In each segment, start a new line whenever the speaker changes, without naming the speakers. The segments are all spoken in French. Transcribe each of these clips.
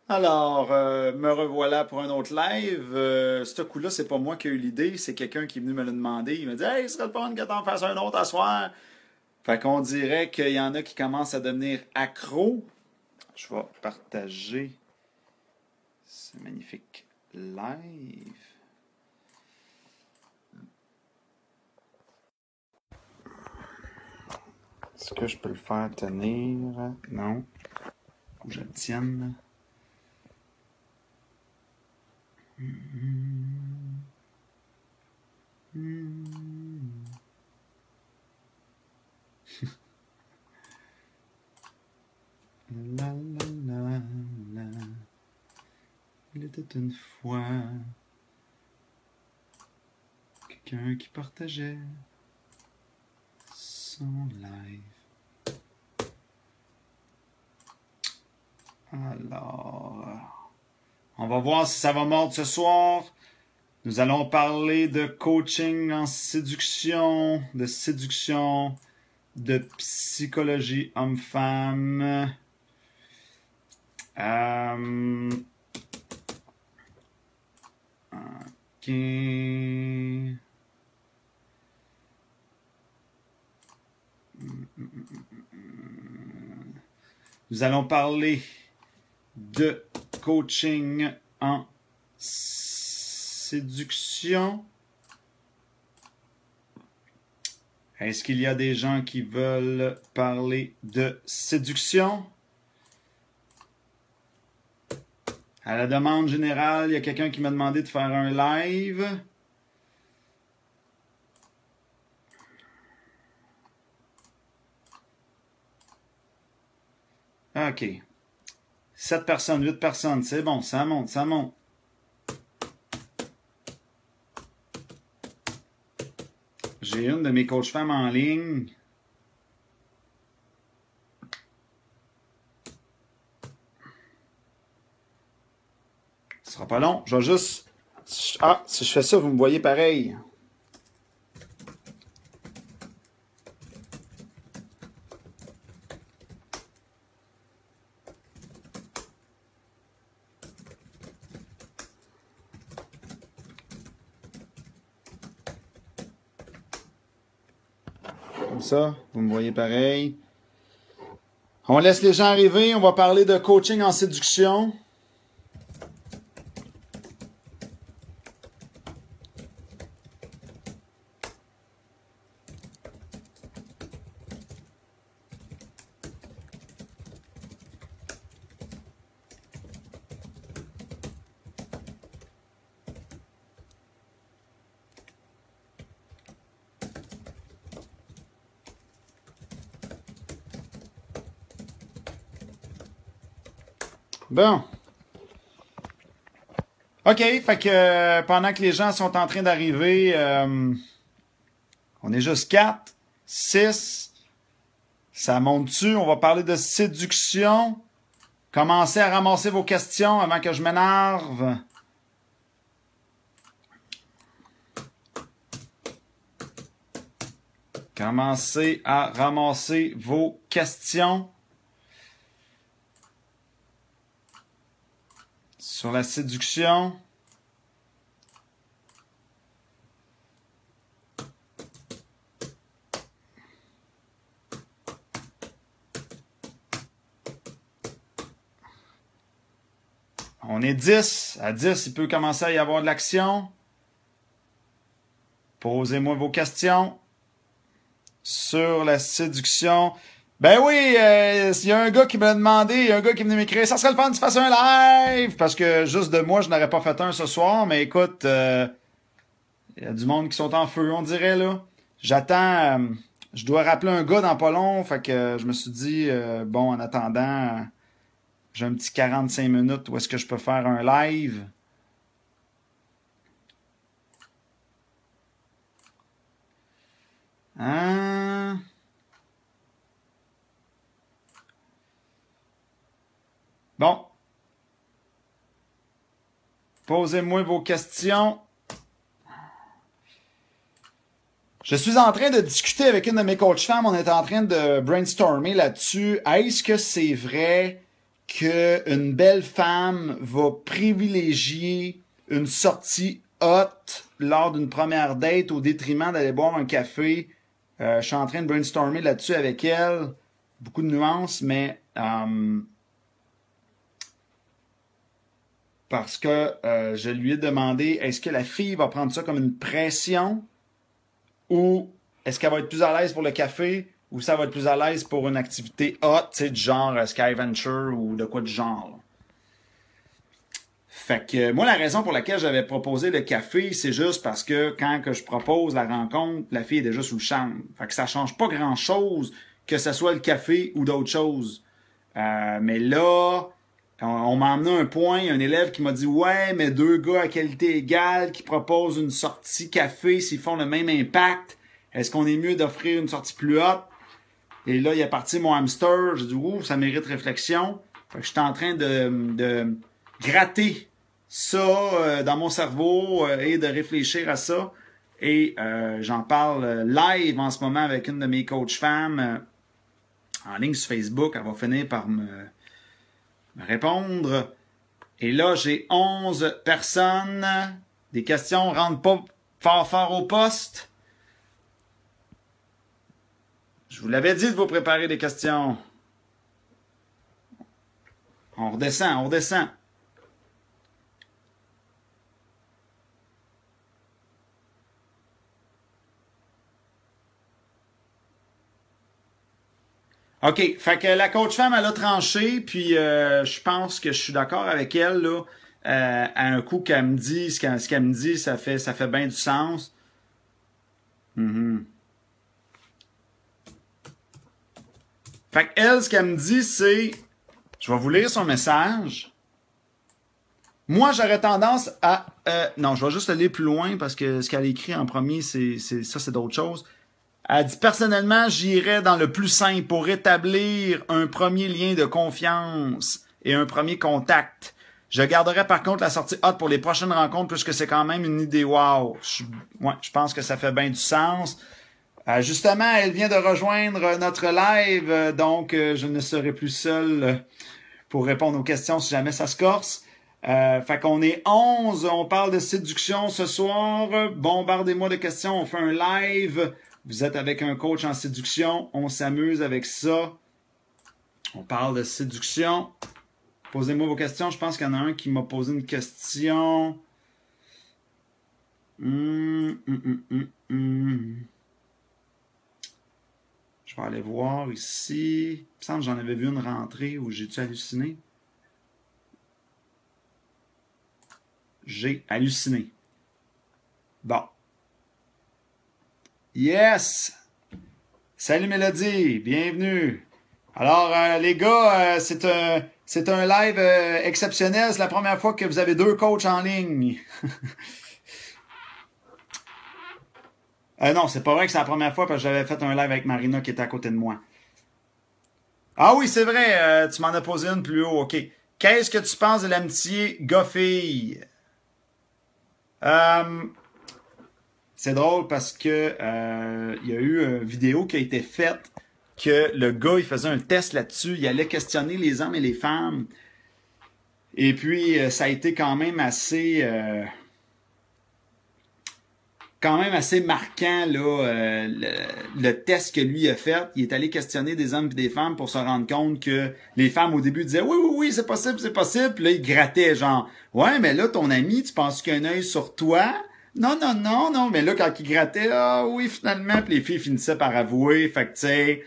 Alors, me revoilà pour un autre live. Ce coup-là, c'est pas moi qui ai eu l'idée, c'est quelqu'un qui est venu me le demander. Il m'a dit Hey, ce serait le fun que t'en fasses un autre à soir. Fait qu'on dirait qu'il y en a qui commencent à devenir accros. Je vais partager ce magnifique live. Est-ce que je peux le faire tenir? Non. Faut que je le tienne. La la la la. Il était une fois quelqu'un qui partageait son live. Alors, on va voir si ça va mordre ce soir. Nous allons parler de coaching en séduction, de psychologie homme-femme. Ok. Nous allons parler de coaching en séduction. Est-ce qu'il y a des gens qui veulent parler de séduction? À la demande générale, il y a quelqu'un qui m'a demandé de faire un live. OK. 7 personnes, 8 personnes, c'est bon, ça monte, ça monte. J'ai une de mes coachs femmes en ligne. Ce sera pas long. Je vais juste... Ah, si je fais ça, vous me voyez pareil. Comme ça, vous me voyez pareil. On laisse les gens arriver. On va parler de coaching en séduction. Bon. OK, fait que pendant que les gens sont en train d'arriver, on est juste 4, 6. Ça monte dessus. On va parler de séduction. Commencez à ramasser vos questions avant que je m'énerve. Commencez à ramasser vos questions sur la séduction. On est 10. À 10, il peut commencer à y avoir de l'action. Posez-moi vos questions sur la séduction. Ben oui, il y a un gars qui m'a demandé, il y a un gars qui est venu m'écrire, ça serait le fun que tu fasses un live, parce que juste de moi, je n'aurais pas fait un ce soir, mais écoute, il y a du monde qui sont en feu, on dirait, là. J'attends, je dois rappeler un gars dans pas long, fait que je me suis dit, bon, en attendant, j'ai un petit 45 minutes où est-ce que je peux faire un live. Hein? Bon. Posez-moi vos questions. Je suis en train de discuter avec une de mes coachs femmes. On est en train de brainstormer là-dessus. Est-ce que c'est vrai qu'une belle femme va privilégier une sortie hot lors d'une première date au détriment d'aller boire un café. Je suis en train de brainstormer là-dessus avec elle. Beaucoup de nuances, mais parce que je lui ai demandé, est-ce que la fille va prendre ça comme une pression ou est-ce qu'elle va être plus à l'aise pour le café ou ça va être plus à l'aise pour une activité hot, tu sais, du genre Sky Venture ou de quoi du genre. Là. Fait que moi, la raison pour laquelle j'avais proposé le café, c'est juste parce que quand que je propose la rencontre, la fille est déjà sous le charme. Fait que ça change pas grand-chose que ce soit le café ou d'autres choses. Mais là, on m'a emmené un point, un élève qui m'a dit « Ouais, mais deux gars à qualité égale qui proposent une sortie café s'ils font le même impact, est-ce qu'on est mieux d'offrir une sortie plus haute? » Et là, il est parti mon hamster. J'ai dit « Ouh, ça mérite réflexion. » Fait que j'étais en train de gratter ça dans mon cerveau et de réfléchir à ça. Et j'en parle live en ce moment avec une de mes coachs femmes en ligne sur Facebook. Elle va finir par me répondre. Et là, j'ai 11 personnes. Des questions ne rentrent pas fort au poste. Je vous l'avais dit de vous préparer des questions. On redescend. OK, fait que la coach femme, elle a tranché, puis je pense que je suis d'accord avec elle, là, à un coup qu'elle me dit, ce qu'elle me dit, ça fait bien du sens. Fait qu'elle, ce qu'elle me dit, c'est, je vais vous lire son message. Moi, j'aurais tendance à, non, je vais juste aller plus loin, parce que ce qu'elle a écrit en premier, c'est d'autres choses. Elle dit, personnellement, j'irais dans le plus simple pour établir un premier lien de confiance et un premier contact. Je garderai par contre la sortie hot pour les prochaines rencontres puisque c'est quand même une idée wow. Je pense que ça fait bien du sens. Justement, elle vient de rejoindre notre live, donc je ne serai plus seul pour répondre aux questions si jamais ça se corse. Fait qu'on est 11, on parle de séduction ce soir. Bombardez-moi de questions, on fait un live. Vous êtes avec un coach en séduction, on s'amuse avec ça. On parle de séduction. Posez-moi vos questions. Je pense qu'il y en a un qui m'a posé une question. Je vais aller voir ici. Il me semble que j'en avais vu une rentrée où j'ai-tu halluciné? J'ai halluciné. Bon. Yes! Salut Mélodie, bienvenue. Alors les gars, c'est un live exceptionnel. C'est la première fois que vous avez deux coachs en ligne. Non, c'est pas vrai que c'est la première fois parce que j'avais fait un live avec Marina qui était à côté de moi. Ah oui, c'est vrai, tu m'en as posé une plus haut, ok. Qu'est-ce que tu penses de l'amitié gars-fille? C'est drôle parce que il y a eu une vidéo qui a été faite que le gars, il faisait un test là-dessus, il allait questionner les hommes et les femmes. Et puis, ça a été quand même assez marquant, là, le test que lui a fait. Il est allé questionner des hommes et des femmes pour se rendre compte que les femmes, au début, disaient « Oui, c'est possible. » Puis là, il grattait, genre « Ouais, mais là, ton ami, tu penses qu'il y a un œil sur toi? » Non. Mais là, quand il grattait, ah oui, finalement, puis les filles finissaient par avouer. Fait que, tu sais,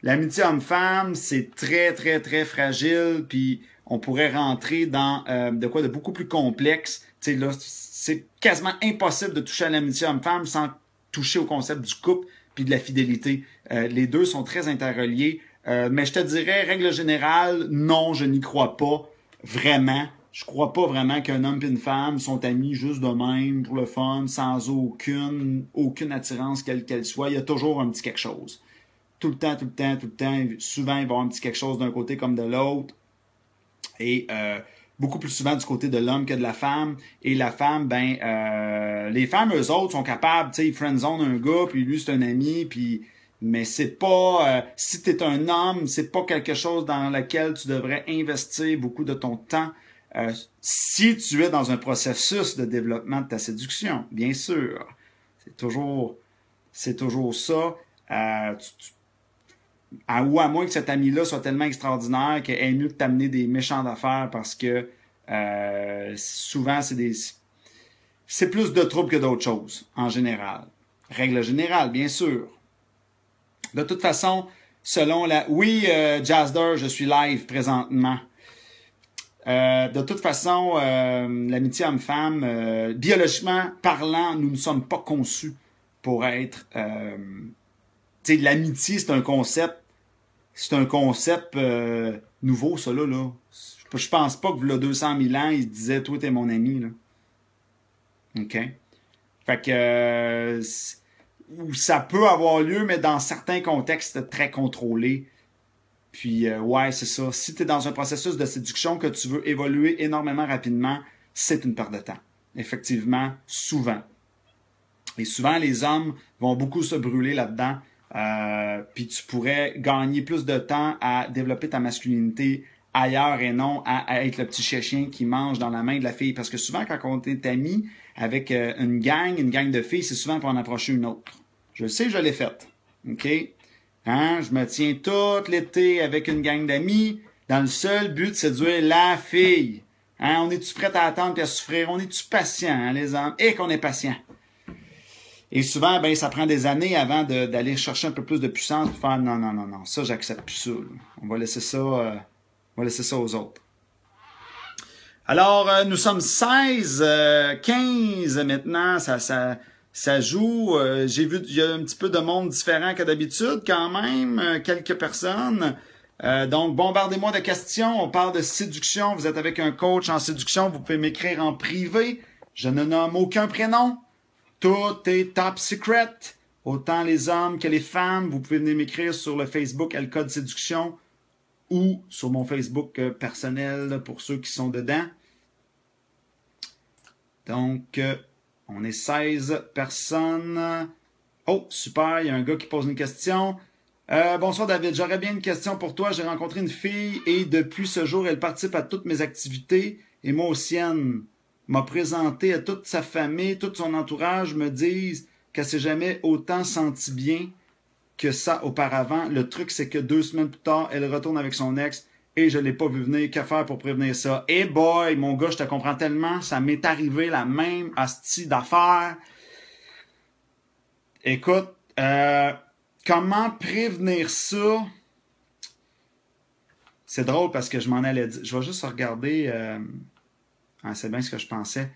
l'amitié homme-femme, c'est très, très, très fragile, puis on pourrait rentrer dans de quoi de beaucoup plus complexe. Tu sais, là, c'est quasiment impossible de toucher à l'amitié homme-femme sans toucher au concept du couple puis de la fidélité. Les deux sont très interreliés. Mais je te dirais, règle générale, non, je n'y crois pas vraiment. Je crois pas vraiment qu'un homme et une femme sont amis juste de même, pour le fun, sans aucune attirance quelle qu'elle soit. Il y a toujours un petit quelque chose. Tout le temps. Souvent, il va y avoir un petit quelque chose d'un côté comme de l'autre. Et beaucoup plus souvent du côté de l'homme que de la femme. Et la femme, les femmes, eux autres, sont capables, tu sais, ils friendzone un gars, puis lui, c'est un ami, puis Mais c'est pas, si tu es un homme, c'est pas quelque chose dans lequel tu devrais investir beaucoup de ton temps. Si tu es dans un processus de développement de ta séduction, bien sûr. C'est toujours ça. Ou à moins que cet ami-là soit tellement extraordinaire qu'il est mieux de t'amener des méchants d'affaires parce que souvent, c'est plus de troubles que d'autres choses, en général. Règle générale, bien sûr. De toute façon, selon la... Oui, Jazzer, je suis live présentement. De toute façon, l'amitié homme-femme, biologiquement parlant, nous ne sommes pas conçus pour être... tu sais, l'amitié, c'est un concept nouveau, ça, là. Je pense pas que, il y a 200 000 ans, il se disait, toi, t'es mon ami, là. OK? Fait que... ça peut avoir lieu, mais dans certains contextes très contrôlés. Puis, ouais, c'est ça. Si tu es dans un processus de séduction que tu veux évoluer énormément rapidement, c'est une perte de temps. Effectivement, souvent. Et souvent, les hommes vont beaucoup se brûler là-dedans. Puis tu pourrais gagner plus de temps à développer ta masculinité ailleurs et non à être le petit chien qui mange dans la main de la fille. Parce que souvent, quand on est ami avec une gang de filles, c'est souvent pour en approcher une autre. Je le sais, je l'ai faite. OK? Hein? Je me tiens tout l'été avec une gang d'amis dans le seul but de séduire la fille. Hein? On est-tu prêt à attendre et à souffrir? On est-tu patient, hein, les hommes? Et qu'on est patient. Et souvent, ben, ça prend des années avant d'aller chercher un peu plus de puissance pour faire non, ça, j'accepte plus ça. Là. On va laisser ça aux autres. Alors, nous sommes 16, 15 maintenant, ça joue. J'ai vu, il y a un petit peu de monde différent que d'habitude quand même, quelques personnes. Donc, bombardez-moi de questions. On parle de séduction. Vous êtes avec un coach en séduction. Vous pouvez m'écrire en privé. Je ne nomme aucun prénom. Tout est top secret. Autant les hommes que les femmes. Vous pouvez venir m'écrire sur le Facebook El Code Séduction ou sur mon Facebook personnel pour ceux qui sont dedans. Donc, on est 16 personnes. Oh, super, il y a un gars qui pose une question. Bonsoir David, j'aurais bien une question pour toi. J'ai rencontré une fille et depuis ce jour, elle participe à toutes mes activités et moi aussi, elle m'a présenté à toute sa famille, tout son entourage me disent qu'elle s'est jamais autant sentie bien que ça auparavant. Le truc, c'est que 2 semaines plus tard, elle retourne avec son ex et je l'ai pas vu venir. Que faire pour prévenir ça? Eh boy, mon gars, je te comprends tellement. Ça m'est arrivé la même hostie d'affaires. Écoute, comment prévenir ça? C'est drôle parce que je m'en allais dire. Je vais juste regarder. C'est bien ce que je pensais.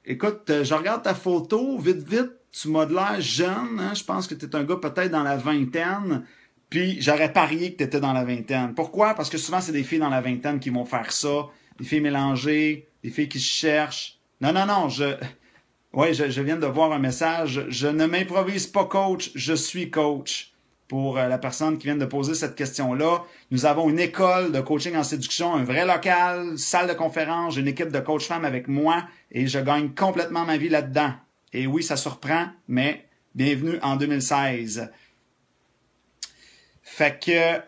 Écoute, je regarde ta photo, vite. Tu m'as de l'air jeune. Hein? Je pense que tu es un gars peut-être dans la vingtaine. Puis j'aurais parié que tu étais dans la vingtaine. Pourquoi? Parce que souvent, c'est des filles dans la vingtaine qui vont faire ça. Des filles mélangées, des filles qui se cherchent. Non, je viens de voir un message. Je ne m'improvise pas coach, je suis coach. Pour la personne qui vient de poser cette question-là, nous avons une école de coaching en séduction, un vrai local, salle de conférence, j'ai une équipe de coach femmes avec moi et je gagne complètement ma vie là-dedans. Et oui, ça surprend, mais bienvenue en 2016. Fait que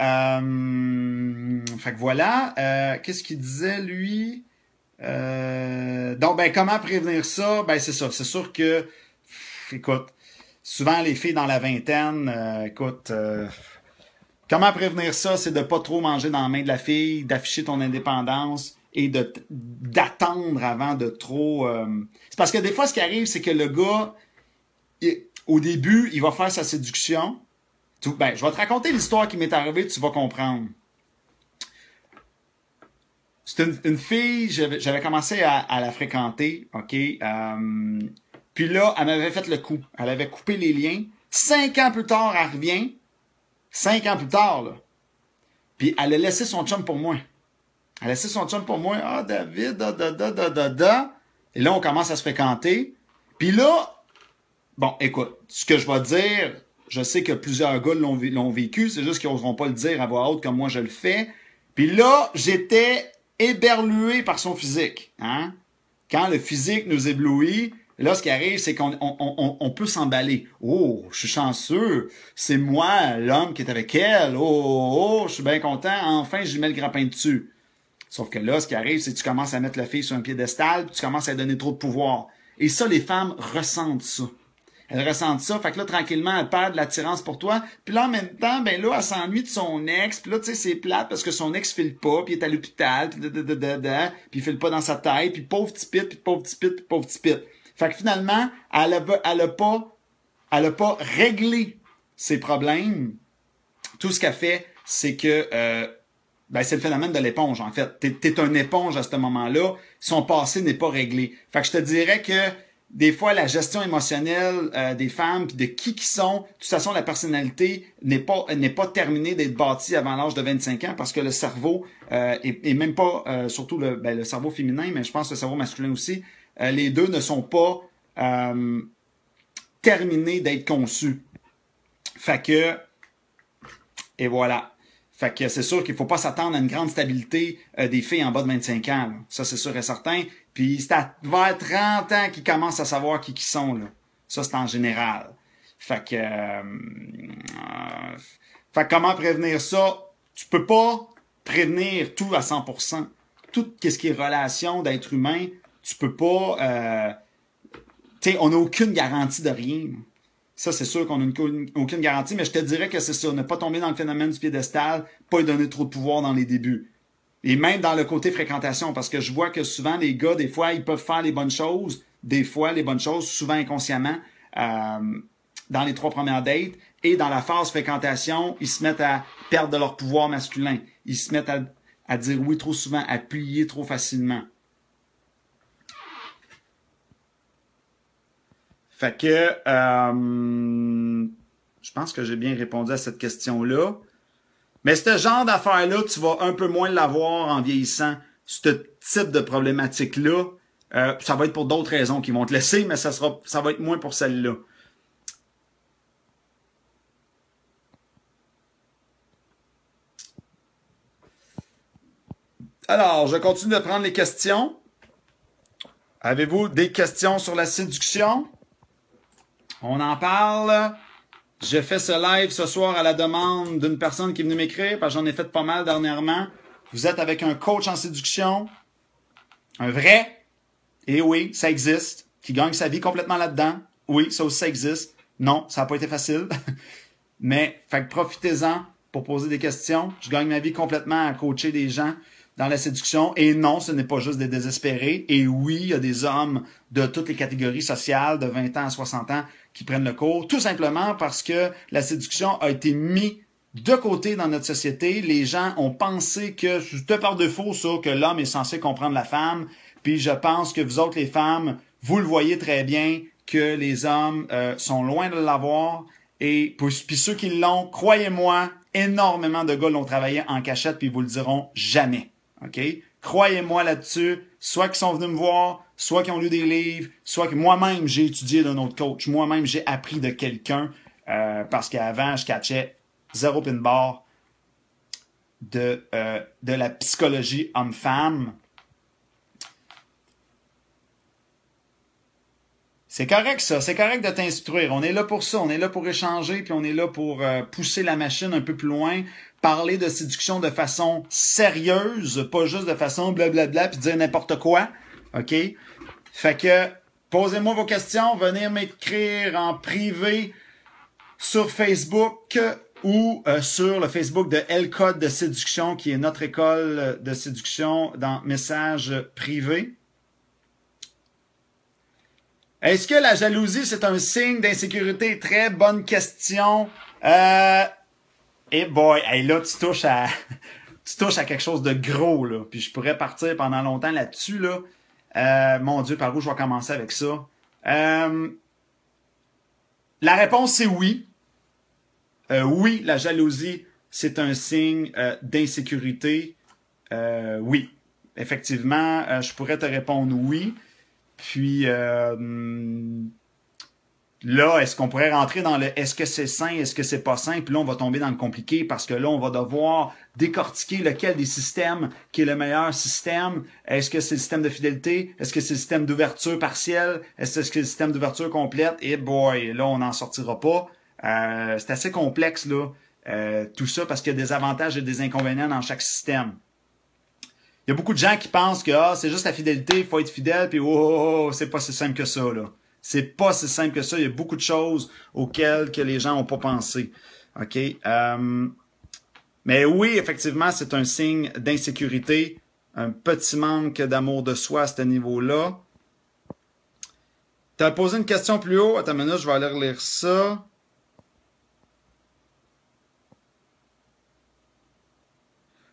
voilà. Qu'est-ce qu'il disait, lui? Donc, comment prévenir ça? Ben, c'est ça. C'est sûr que, écoute, souvent les filles dans la vingtaine, comment prévenir ça? C'est de pas trop manger dans la main de la fille, d'afficher ton indépendance et d'attendre avant de trop... C'est parce que des fois, ce qui arrive, c'est que le gars, au début, il va faire sa séduction. Je vais te raconter l'histoire qui m'est arrivée, tu vas comprendre. C'était une fille, j'avais commencé à la fréquenter, OK? Puis là, elle m'avait fait le coup. Elle avait coupé les liens. 5 ans plus tard, elle revient. 5 ans plus tard, là. Puis elle a laissé son chum pour moi. Elle a laissé son chum pour moi. Ah, David, Et là, on commence à se fréquenter. Puis là, bon, écoute, ce que je vais dire, je sais que plusieurs gars l'ont vécu, c'est juste qu'ils n'oseront pas le dire à voix haute comme moi je le fais. Puis là, j'étais éberlué par son physique. Hein? Quand le physique nous éblouit, Et là, ce qui arrive, c'est qu'on peut s'emballer. Oh, je suis chanceux. C'est moi, l'homme qui est avec elle. Oh, je suis bien content. Enfin, je lui mets le grappin dessus. Sauf que là, ce qui arrive, c'est que tu commences à mettre la fille sur un piédestal, puis tu commences à lui donner trop de pouvoir. Et ça, les femmes ressentent ça. Elles ressentent ça, fait que là, tranquillement, elles perdent l'attirance pour toi. Puis là, en même temps, ben là, elle s'ennuie de son ex. Puis là, tu sais, c'est plate parce que son ex file pas, puis il est à l'hôpital, puis puis il file pas dans sa tête, puis pauvre petit pit, puis pauvre petit pit, puis pauvre petit pit. Fait que finalement, elle a pas réglé ses problèmes. Tout ce qu'elle fait, c'est que c'est le phénomène de l'éponge, en fait. T'es un éponge à ce moment-là. Son passé n'est pas réglé. Fait que je te dirais que des fois, la gestion émotionnelle des femmes, puis de qui sont, de toute façon, la personnalité n'est pas terminée d'être bâtie avant l'âge de 25 ans parce que le cerveau, et même pas, surtout le cerveau féminin, mais je pense le cerveau masculin aussi, les deux ne sont pas terminés d'être conçus. Fait que, et voilà. Fait que c'est sûr qu'il faut pas s'attendre à une grande stabilité des filles en bas de 25 ans. Là. Ça, c'est sûr et certain. Puis c'est vers 30 ans qu'ils commencent à savoir qui sont. Là. Ça, c'est en général. Fait que comment prévenir ça? Tu peux pas prévenir tout à 100%. Tout ce qui est relation d'être humain, tu peux pas... tu sais, on n'a aucune garantie de rien. Ça, c'est sûr qu'on n'a aucune garantie, mais je te dirais que c'est ça. Ne pas tomber dans le phénomène du piédestal, pas lui donner trop de pouvoir dans les débuts. Et même dans le côté fréquentation, parce que je vois que souvent, les gars, des fois, ils peuvent faire les bonnes choses, souvent inconsciemment, dans les 3 premières dates, et dans la phase fréquentation, ils se mettent à perdre de leur pouvoir masculin. Ils se mettent à dire oui trop souvent, à plier trop facilement. Fait que je pense que j'ai bien répondu à cette question-là. Mais ce genre d'affaires-là, tu vas un peu moins l'avoir en vieillissant. Ce type de problématique-là, ça va être pour d'autres raisons qui vont te laisser, mais ça va être moins pour celle-là. Alors, je continue de prendre les questions. Avez-vous des questions sur la séduction? On en parle. J'ai fait ce live ce soir à la demande d'une personne qui est venue m'écrire, parce que j'en ai fait pas mal dernièrement. Vous êtes avec un coach en séduction, un vrai, et oui, ça existe, qui gagne sa vie complètement là-dedans. Oui, ça aussi, ça existe. Non, ça n'a pas été facile. Mais, fait que profitez-en pour poser des questions. Je gagne ma vie complètement à coacher des gens dans la séduction. Et non, ce n'est pas juste des désespérés. Et oui, il y a des hommes de toutes les catégories sociales, de 20 ans à 60 ans, qui prennent le cours, tout simplement parce que la séduction a été mise de côté dans notre société. Les gens ont pensé que, c'était par défaut ça, que l'homme est censé comprendre la femme. Puis je pense que vous autres, les femmes, vous le voyez très bien que les hommes sont loin de l'avoir. Et puis ceux qui l'ont, croyez-moi, énormément de gars l'ont travaillé en cachette puis ils vous le diront jamais. OK? Croyez-moi là-dessus, soit qu'ils sont venus me voir, soit qu'ils ont lu des livres, soit que moi-même j'ai étudié d'un autre coach, moi-même j'ai appris de quelqu'un parce qu'avant je catchais zéro pin bar de la psychologie homme-femme. C'est correct ça, c'est correct de t'instruire. On est là pour ça, on est là pour échanger, puis on est là pour pousser la machine un peu plus loin, parler de séduction de façon sérieuse, pas juste de façon blablabla, puis dire n'importe quoi. OK? Fait que, posez-moi vos questions, venez m'écrire en privé sur Facebook ou sur le Facebook de L-Code de séduction, qui est notre école de séduction dans messages privés. Est-ce que la jalousie, c'est un signe d'insécurité? Très bonne question. Et boy, hey, là, tu touches à quelque chose de gros, là. Puis je pourrais partir pendant longtemps là-dessus, là. Mon Dieu, par où je vais commencer avec ça? La réponse, c'est oui. Oui, la jalousie, c'est un signe d'insécurité. Oui. Effectivement, je pourrais te répondre oui. Puis, Là, est-ce qu'on pourrait rentrer dans le est-ce que c'est sain, est-ce que c'est pas sain? Puis là, on va tomber dans le compliqué parce que là, on va devoir décortiquer lequel des systèmes qui est le meilleur système. Est-ce que c'est le système de fidélité? Est-ce que c'est le système d'ouverture partielle? Est-ce que c'est le système d'ouverture complète? Et boy, là, on n'en sortira pas. C'est assez complexe, là, tout ça, parce qu'il y a des avantages et des inconvénients dans chaque système. Il y a beaucoup de gens qui pensent que c'est juste la fidélité, il faut être fidèle, puis c'est pas si simple que ça, là. C'est pas si simple que ça. Il y a beaucoup de choses auxquelles que les gens n'ont pas pensé. OK? Mais oui, effectivement, c'est un signe d'insécurité, un petit manque d'amour de soi à ce niveau-là. Tu as posé une question plus haut. Attends une minute, je vais aller relire ça.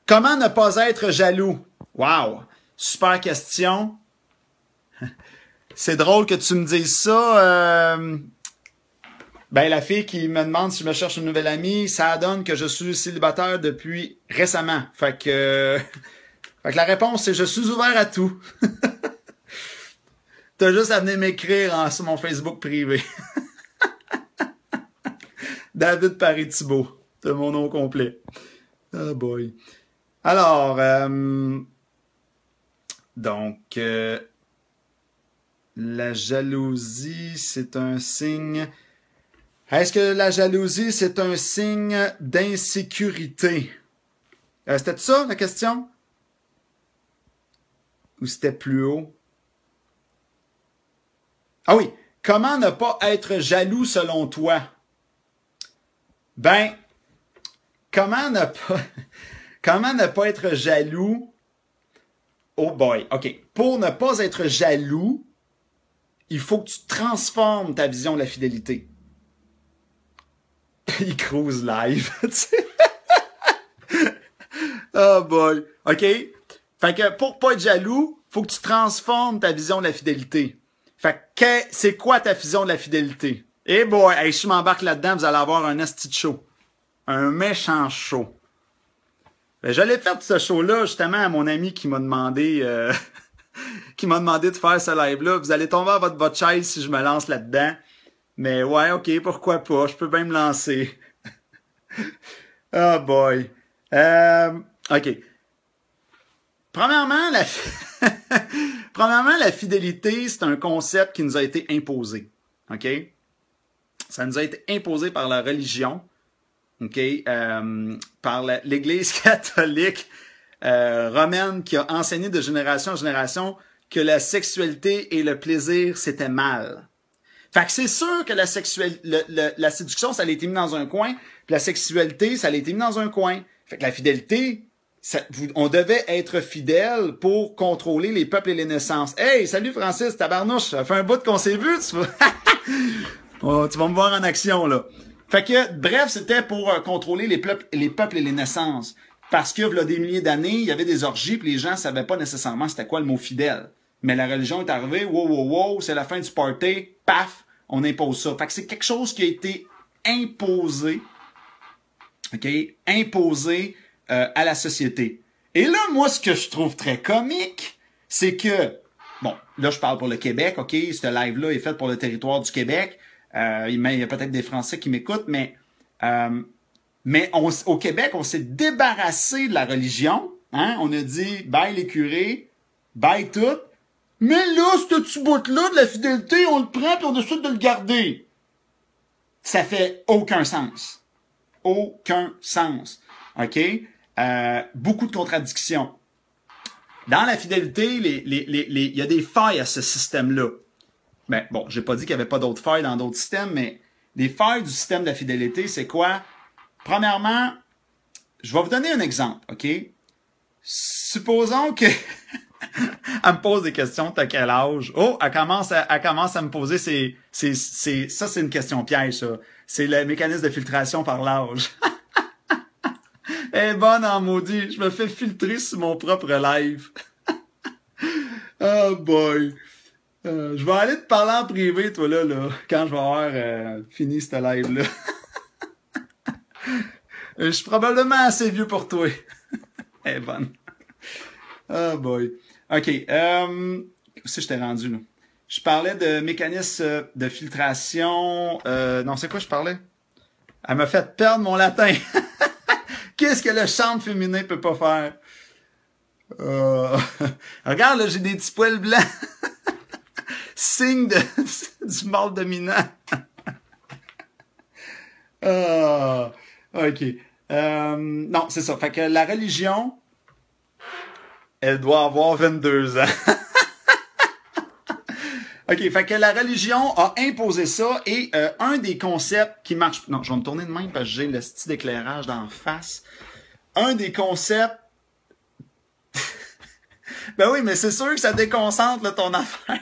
Comment ne pas être jaloux? Wow! Super question. C'est drôle que tu me dises ça. Ben, la fille qui me demande si je me cherche une nouvelle amie, ça donne que je suis célibataire depuis récemment. Fait que la réponse, c'est je suis ouvert à tout. T'as juste à venir m'écrire sur mon Facebook privé. David Paris-Thibault. C'est mon nom complet. Oh boy. Alors, donc, la jalousie, c'est un signe... Est-ce que la jalousie, c'est un signe d'insécurité? C'était ça, la question? Ou c'était plus haut? Ah oui. Comment ne pas être jaloux selon toi? Ben, comment ne pas être jaloux? Oh boy. OK. Pour ne pas être jaloux, il faut que tu transformes ta vision de la fidélité. Il cruise live. Oh boy. OK? Fait que pour pas être jaloux, faut que tu transformes ta vision de la fidélité. Fait que c'est quoi ta vision de la fidélité? Eh boy, hey, si je m'embarque là-dedans, vous allez avoir un esti de show. Un méchant show. Ben, j'allais faire ce show-là justement à mon ami qui m'a demandé de faire ce live-là. Vous allez tomber à votre chaise si je me lance là-dedans. Mais ouais, ok, pourquoi pas? Je peux bien me lancer. Oh boy. Ok. Premièrement, la fidélité, c'est un concept qui nous a été imposé. OK? Ça nous a été imposé par la religion. OK? Par l'Église catholique romaine qui a enseigné de génération en génération que la sexualité et le plaisir, c'était mal. Fait que c'est sûr que la séduction, ça a été mis dans un coin, puis la sexualité, ça a été mis dans un coin. Fait que la fidélité, on devait être fidèle pour contrôler les peuples et les naissances. Hey, salut Francis, tabarnouche, ça fait un bout qu'on s'est vu, tu vas... Oh, tu vas me voir en action, là. Fait que, bref, c'était pour contrôler les peuples et les naissances. Parce que, il y a des milliers d'années, il y avait des orgies, puis les gens savaient pas nécessairement c'était quoi le mot fidèle. Mais la religion est arrivée, wow, c'est la fin du party, paf, on impose ça. Fait que c'est quelque chose qui a été imposé, OK, imposé à la société. Et là, moi, ce que je trouve très comique, c'est que, bon, là, je parle pour le Québec, OK, ce live-là est fait pour le territoire du Québec. Il y a peut-être des Français qui m'écoutent, mais au Québec, on s'est débarrassé de la religion. Hein? On a dit, bye les curés, bye tout. Mais là, ce petit bout-là de la fidélité, on le prend et on décide de le garder. Ça fait aucun sens. Aucun sens. OK? Beaucoup de contradictions. Dans la fidélité, il y a des failles à ce système-là. Ben, bon, j'ai pas dit qu'il y avait pas d'autres failles dans d'autres systèmes, mais les failles du système de la fidélité, c'est quoi? Premièrement, je vais vous donner un exemple, OK? Supposons que... elle me pose des questions, t'as quel âge? Oh, elle commence à me poser ça, c'est une question piège, ça. C'est le mécanisme de filtration par l'âge. Elle est bonne en maudit. Je me fais filtrer sur mon propre live. Oh boy. Je vais aller te parler en privé, toi, là, quand je vais avoir fini ce live-là. Je suis probablement assez vieux pour toi. Elle est bonne. Oh boy. OK. Où c'est que je t'ai rendu, là? Je parlais de mécanisme de filtration. Non, c'est quoi je parlais? Elle m'a fait perdre mon latin. Qu'est-ce que le chant féminin peut pas faire? Regarde, là, j'ai des petits poils blancs. Signe du mâle dominant. OK. Non, c'est ça. Fait que la religion, elle doit avoir 22 ans. OK, fait que la religion a imposé ça et un des concepts qui marche... Non, je vais me tourner de même parce que j'ai le style d'éclairage d'en face. Un des concepts... Ben oui, mais c'est sûr que ça déconcentre là, ton affaire.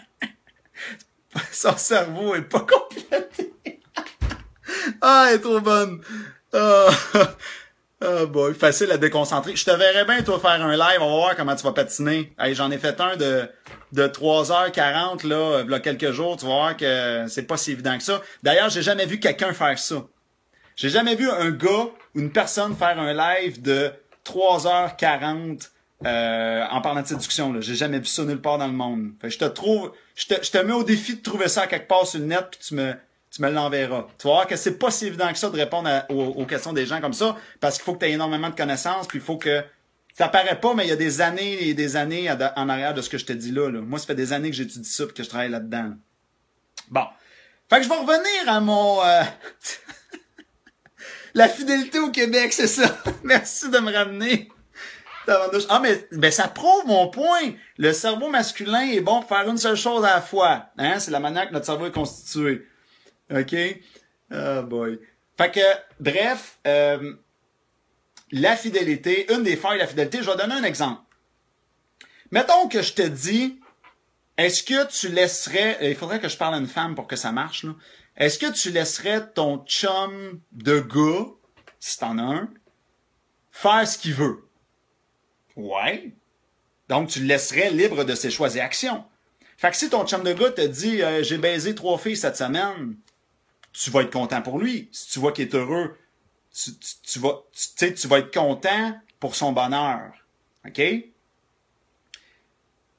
Son cerveau est pas complété. Ah, elle est trop bonne. Boy, facile à déconcentrer. Je te verrais bien, toi, faire un live. On va voir comment tu vas patiner. Hey, j'en ai fait un de 3h40, là, il y a quelques jours. Tu vas voir que c'est pas si évident que ça. D'ailleurs, j'ai jamais vu quelqu'un faire ça. J'ai jamais vu un gars ou une personne faire un live de 3h40 en parlant de séduction. J'ai jamais vu ça nulle part dans le monde. Fait que je te mets au défi de trouver ça quelque part sur le net, puis tu me l'enverras. Tu vas voir que c'est pas si évident que ça de répondre aux questions des gens comme ça, parce qu'il faut que tu aies énormément de connaissances, puis il faut que... Ça paraît pas, mais il y a des années et des années en arrière de ce que je te dis là. Moi, ça fait des années que j'étudie ça et que je travaille là-dedans. Bon. Fait que je vais revenir à mon... La fidélité au Québec, c'est ça. Merci de me ramener. Ah, mais ça prouve mon point. Le cerveau masculin est bon pour faire une seule chose à la fois. Hein? C'est la manière que notre cerveau est constitué. OK? Oh boy. Fait que, bref, la fidélité, une des failles de la fidélité, je vais donner un exemple. Mettons que je te dis, est-ce que tu laisserais, il faudrait que je parle à une femme pour que ça marche, là. Est-ce que tu laisserais ton chum de gars, si t'en as un, faire ce qu'il veut? Ouais. Donc, tu le laisserais libre de ses choix et actions. Fait que si ton chum de gars te dit, j'ai baisé 3 filles cette semaine, tu vas être content pour lui. Si tu vois qu'il est heureux, tu vas être content pour son bonheur. OK?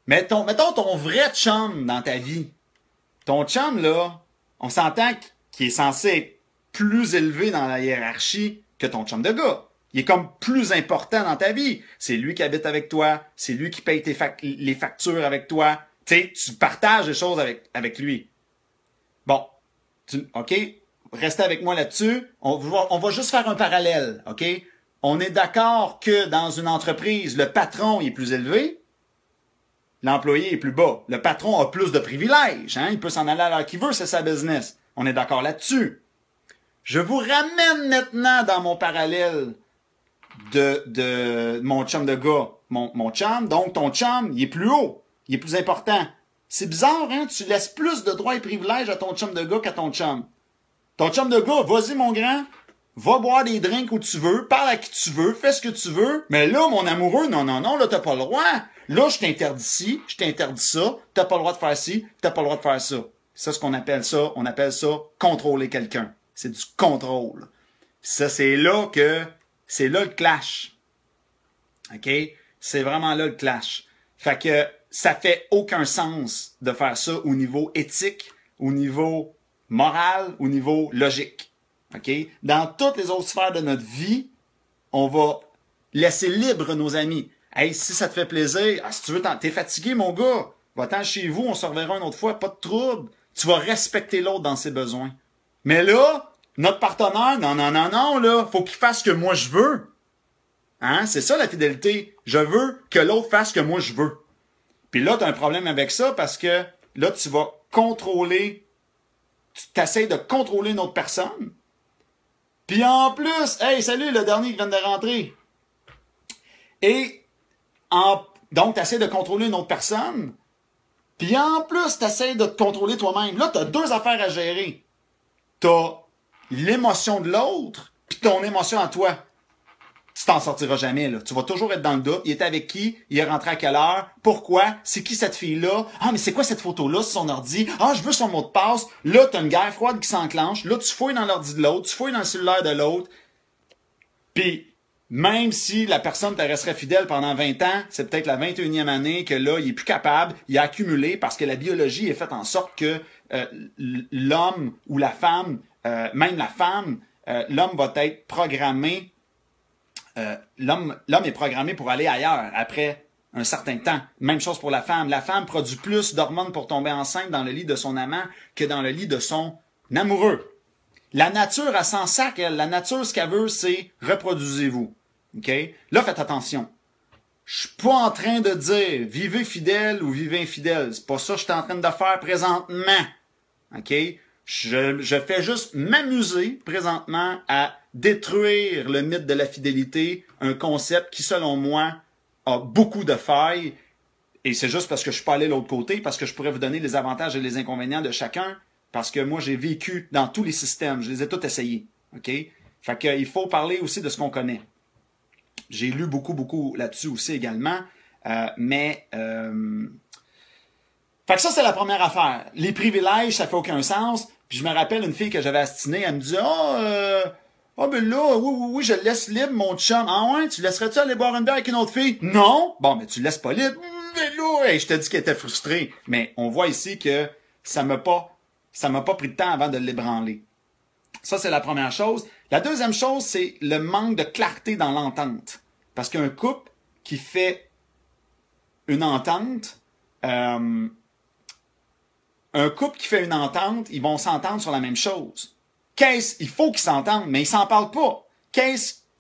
Mettons ton vrai chum dans ta vie. Ton chum, là, on s'entend qu'il est censé être plus élevé dans la hiérarchie que ton chum de gars. Il est comme plus important dans ta vie. C'est lui qui habite avec toi. C'est lui qui paye les factures avec toi. Tu partages les choses avec lui. Bon. OK? Restez avec moi là-dessus. On va juste faire un parallèle. OK? On est d'accord que dans une entreprise, le patron est plus élevé. L'employé est plus bas. Le patron a plus de privilèges. Hein? Il peut s'en aller à l'heure qu'il veut, c'est sa business. On est d'accord là-dessus. Je vous ramène maintenant dans mon parallèle de mon chum de gars. Mon chum, donc ton chum, il est plus haut. Il est plus important. C'est bizarre, hein? Tu laisses plus de droits et privilèges à ton chum de gars qu'à ton chum. Ton chum de gars, vas-y mon grand, va boire des drinks où tu veux, parle à qui tu veux, fais ce que tu veux. Mais là, mon amoureux, non, là, t'as pas le droit. Là, je t'interdis ci, je t'interdis ça, t'as pas le droit de faire ci, t'as pas le droit de faire ça. Ça, on appelle ça contrôler quelqu'un. C'est du contrôle. Ça, c'est là le clash. OK? C'est vraiment là le clash. Fait que ça fait aucun sens de faire ça au niveau éthique, au niveau moral, au niveau logique. OK? Dans toutes les autres sphères de notre vie, on va laisser libre nos amis. Hey, si ça te fait plaisir, si tu veux, t'es fatigué, mon gars, va-t'en chez vous, on se reverra une autre fois, pas de trouble. Tu vas respecter l'autre dans ses besoins. Mais là, notre partenaire, non, là, faut qu'il fasse ce que moi je veux. Hein? C'est ça la fidélité. Je veux que l'autre fasse ce que moi je veux. Puis là, tu as un problème avec ça parce que là, tu vas contrôler, tu t'essayes de contrôler une autre personne. Puis en plus, hey, salut, le dernier qui vient de rentrer. Et donc, tu essaies de contrôler une autre personne. Puis en plus, tu essaies de te contrôler toi-même. Là, tu as 2 affaires à gérer. Tu as l'émotion de l'autre, puis ton émotion à toi. Tu t'en sortiras jamais, là. Tu vas toujours être dans le doute. Il était avec qui? Il est rentré à quelle heure? Pourquoi? C'est qui cette fille-là? Ah, mais c'est quoi cette photo-là sur son ordi? Ah, je veux son mot de passe. Là, tu as une guerre froide qui s'enclenche. Là, tu fouilles dans l'ordi de l'autre. Tu fouilles dans le cellulaire de l'autre. Puis, même si la personne te resterait fidèle pendant 20 ans, c'est peut-être la 21e année que là, il est plus capable, il a accumulé parce que la biologie est faite en sorte que l'homme ou la femme, même la femme, l'homme va être programmé, l'homme est programmé pour aller ailleurs après un certain temps. Même chose pour la femme. La femme produit plus d'hormones pour tomber enceinte dans le lit de son amant que dans le lit de son amoureux. La nature, elle s'en sac, elle. La nature, ce qu'elle veut, c'est reproduisez-vous. OK? Là, faites attention. Je suis pas en train de dire vivez fidèle ou vivez infidèle. C'est pas ça que je suis en train de faire présentement. OK? Je fais juste m'amuser présentement à détruire le mythe de la fidélité, un concept qui, selon moi, a beaucoup de failles. Et c'est juste parce que je suis pas allé de l'autre côté, parce que je pourrais vous donner les avantages et les inconvénients de chacun, parce que moi, j'ai vécu dans tous les systèmes. Je les ai tous essayés. OK? Fait qu'il faut parler aussi de ce qu'on connaît. J'ai lu beaucoup là-dessus aussi également. Fait que ça, c'est la première affaire. Les privilèges, ça fait aucun sens. Puis je me rappelle une fille que j'avais astinée, elle me disait ben là, oui, je le laisse libre, mon chum. Ah ouais, tu laisserais-tu aller boire une bière avec une autre fille? Non! Bon, mais tu le laisses pas libre. Mais là, hey, je te dis qu'elle était frustrée. Mais on voit ici que ça m'a pas pris de temps avant de l'ébranler. Ça, c'est la première chose. La deuxième chose, c'est le manque de clarté dans l'entente. Parce qu'un couple qui fait une entente, ils vont s'entendre sur la même chose. Il faut qu'ils s'entendent, mais ils s'en parlent pas.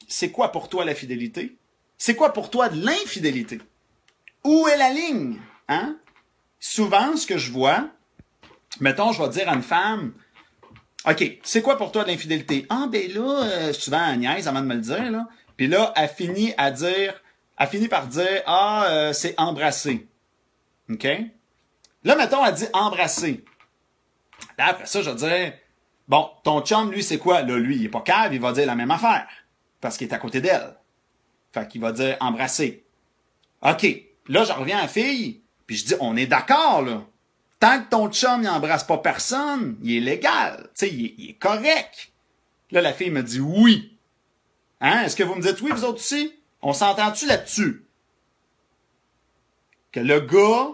C'est quoi pour toi la fidélité? C'est quoi pour toi de l'infidélité? Où est la ligne? Hein? Souvent, ce que je vois, mettons, je vais dire à une femme, OK, c'est quoi pour toi de l'infidélité? Ah, ben là, souvent Agnès, avant de me le dire, là. Puis là, elle finit par dire, c'est embrasser. OK? Là, mettons, elle dit embrasser. Là, après ça, je vais dire, bon, ton chum, lui, c'est quoi? Là, lui, il est pas cave, il va dire la même affaire. Parce qu'il est à côté d'elle. Fait qu'il va dire embrasser. OK. Là, je reviens à la fille, puis je dis, on est d'accord, là. Tant que ton chum n'embrasse pas personne, il est légal. Tu sais, il est correct. Là, la fille me dit oui. Hein? Est-ce que vous me dites oui, vous autres aussi? On s'entend-tu là-dessus? Que le gars,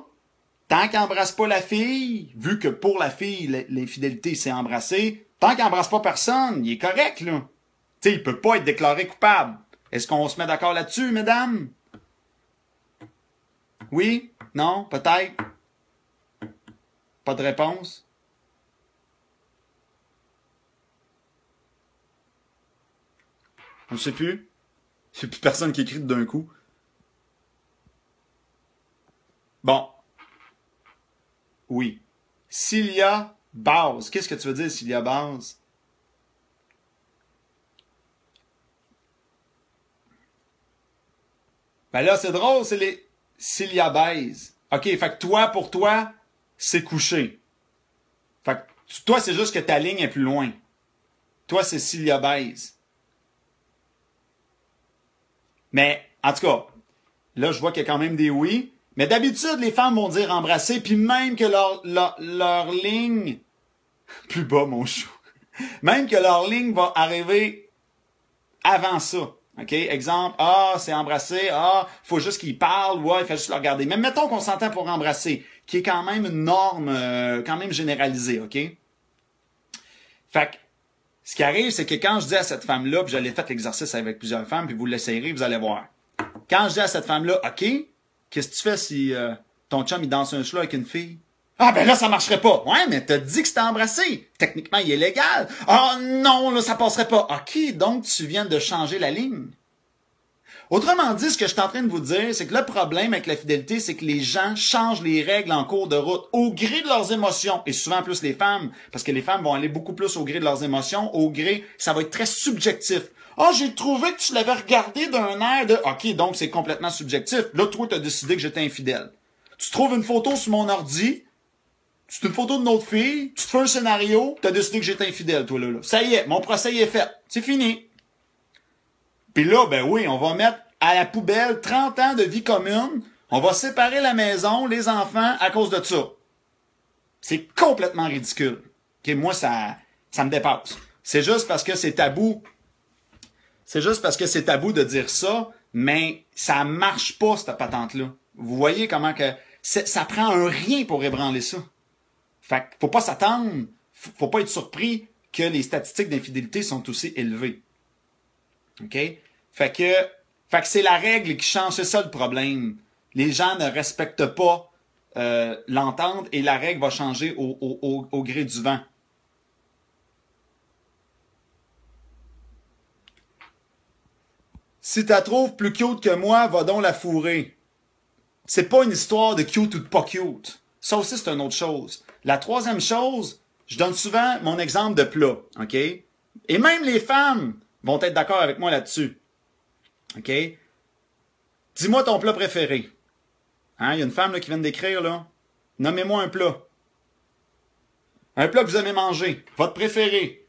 tant qu'il n'embrasse pas la fille, vu que pour la fille, l'infidélité, c'est embrasser, tant qu'il n'embrasse pas personne, il est correct, là. Tu sais, il peut pas être déclaré coupable. Est-ce qu'on se met d'accord là-dessus, mesdames? Oui? Non? Peut-être? Pas de réponse? On ne sait plus. Il n'y a plus personne qui écrit d'un coup. Bon. Oui. S'il y a base. Qu'est-ce que tu veux dire s'il y a base? Ben là, c'est drôle, c'est les s'il y a baise. OK, fait que toi, pour toi, c'est couché. Fait que toi, c'est juste que ta ligne est plus loin. Toi, c'est s'il y a baise. Mais, en tout cas, là, je vois qu'il y a quand même des oui. Mais d'habitude, les femmes vont dire embrasser, puis même que leur ligne... Plus bas, mon chou. Même que leur ligne va arriver avant ça. OK? Exemple, c'est embrasser, faut juste qu'il parle, il faut juste le regarder. Mais mettons qu'on s'entend pour embrasser, qui est quand même une norme quand même généralisée, OK? Fait que, ce qui arrive, c'est que quand je dis à cette femme-là, puis je l'ai fait l'exercice avec plusieurs femmes, puis vous l'essayerez, vous allez voir. Quand je dis à cette femme-là, OK, qu'est-ce que tu fais si ton chum, il danse un slow avec une fille? Ah, ben là, ça marcherait pas. Ouais, mais t'as dit que c'était embrassé. Techniquement, il est légal. Ah, non, là, ça passerait pas. OK, donc tu viens de changer la ligne. Autrement dit, ce que je suis en train de vous dire, c'est que le problème avec la fidélité, c'est que les gens changent les règles en cours de route, au gré de leurs émotions, et souvent plus les femmes, parce que les femmes vont aller beaucoup plus au gré de leurs émotions, au gré, ça va être très subjectif. Ah, j'ai trouvé que tu l'avais regardé d'un air de... OK, donc c'est complètement subjectif. Là, toi, t'as décidé que j'étais infidèle. Tu trouves une photo sur mon ordi, c'est une photo d'une autre fille, tu te fais un scénario, t'as décidé que j'étais infidèle, toi, là. Ça y est, mon procès est fait. C'est fini. Puis là, ben oui, on va mettre à la poubelle 30 ans de vie commune, on va séparer la maison, les enfants, à cause de ça. C'est complètement ridicule. OK, moi, ça me dépasse. C'est juste parce que c'est tabou. C'est juste parce que c'est tabou de dire ça, mais ça marche pas, cette patente-là. Vous voyez comment que ça prend un rien pour ébranler ça. Fait que faut pas s'attendre, faut pas être surpris que les statistiques d'infidélité sont aussi élevées. OK? Fait que c'est la règle qui change, c'est ça le problème. Les gens ne respectent pas l'entente et la règle va changer au gré du vent. Si tu la trouves plus cute que moi, va donc la fourrer. C'est pas une histoire de cute ou de pas cute. Ça aussi, c'est une autre chose. La troisième chose, je donne souvent mon exemple de plat, OK? Et même les femmes vont être d'accord avec moi là-dessus. OK? Dis-moi ton plat préféré. Hein? Il y a une femme là, qui vient d'écrire, là. Nommez-moi un plat. Un plat que vous aimez manger. Votre préféré.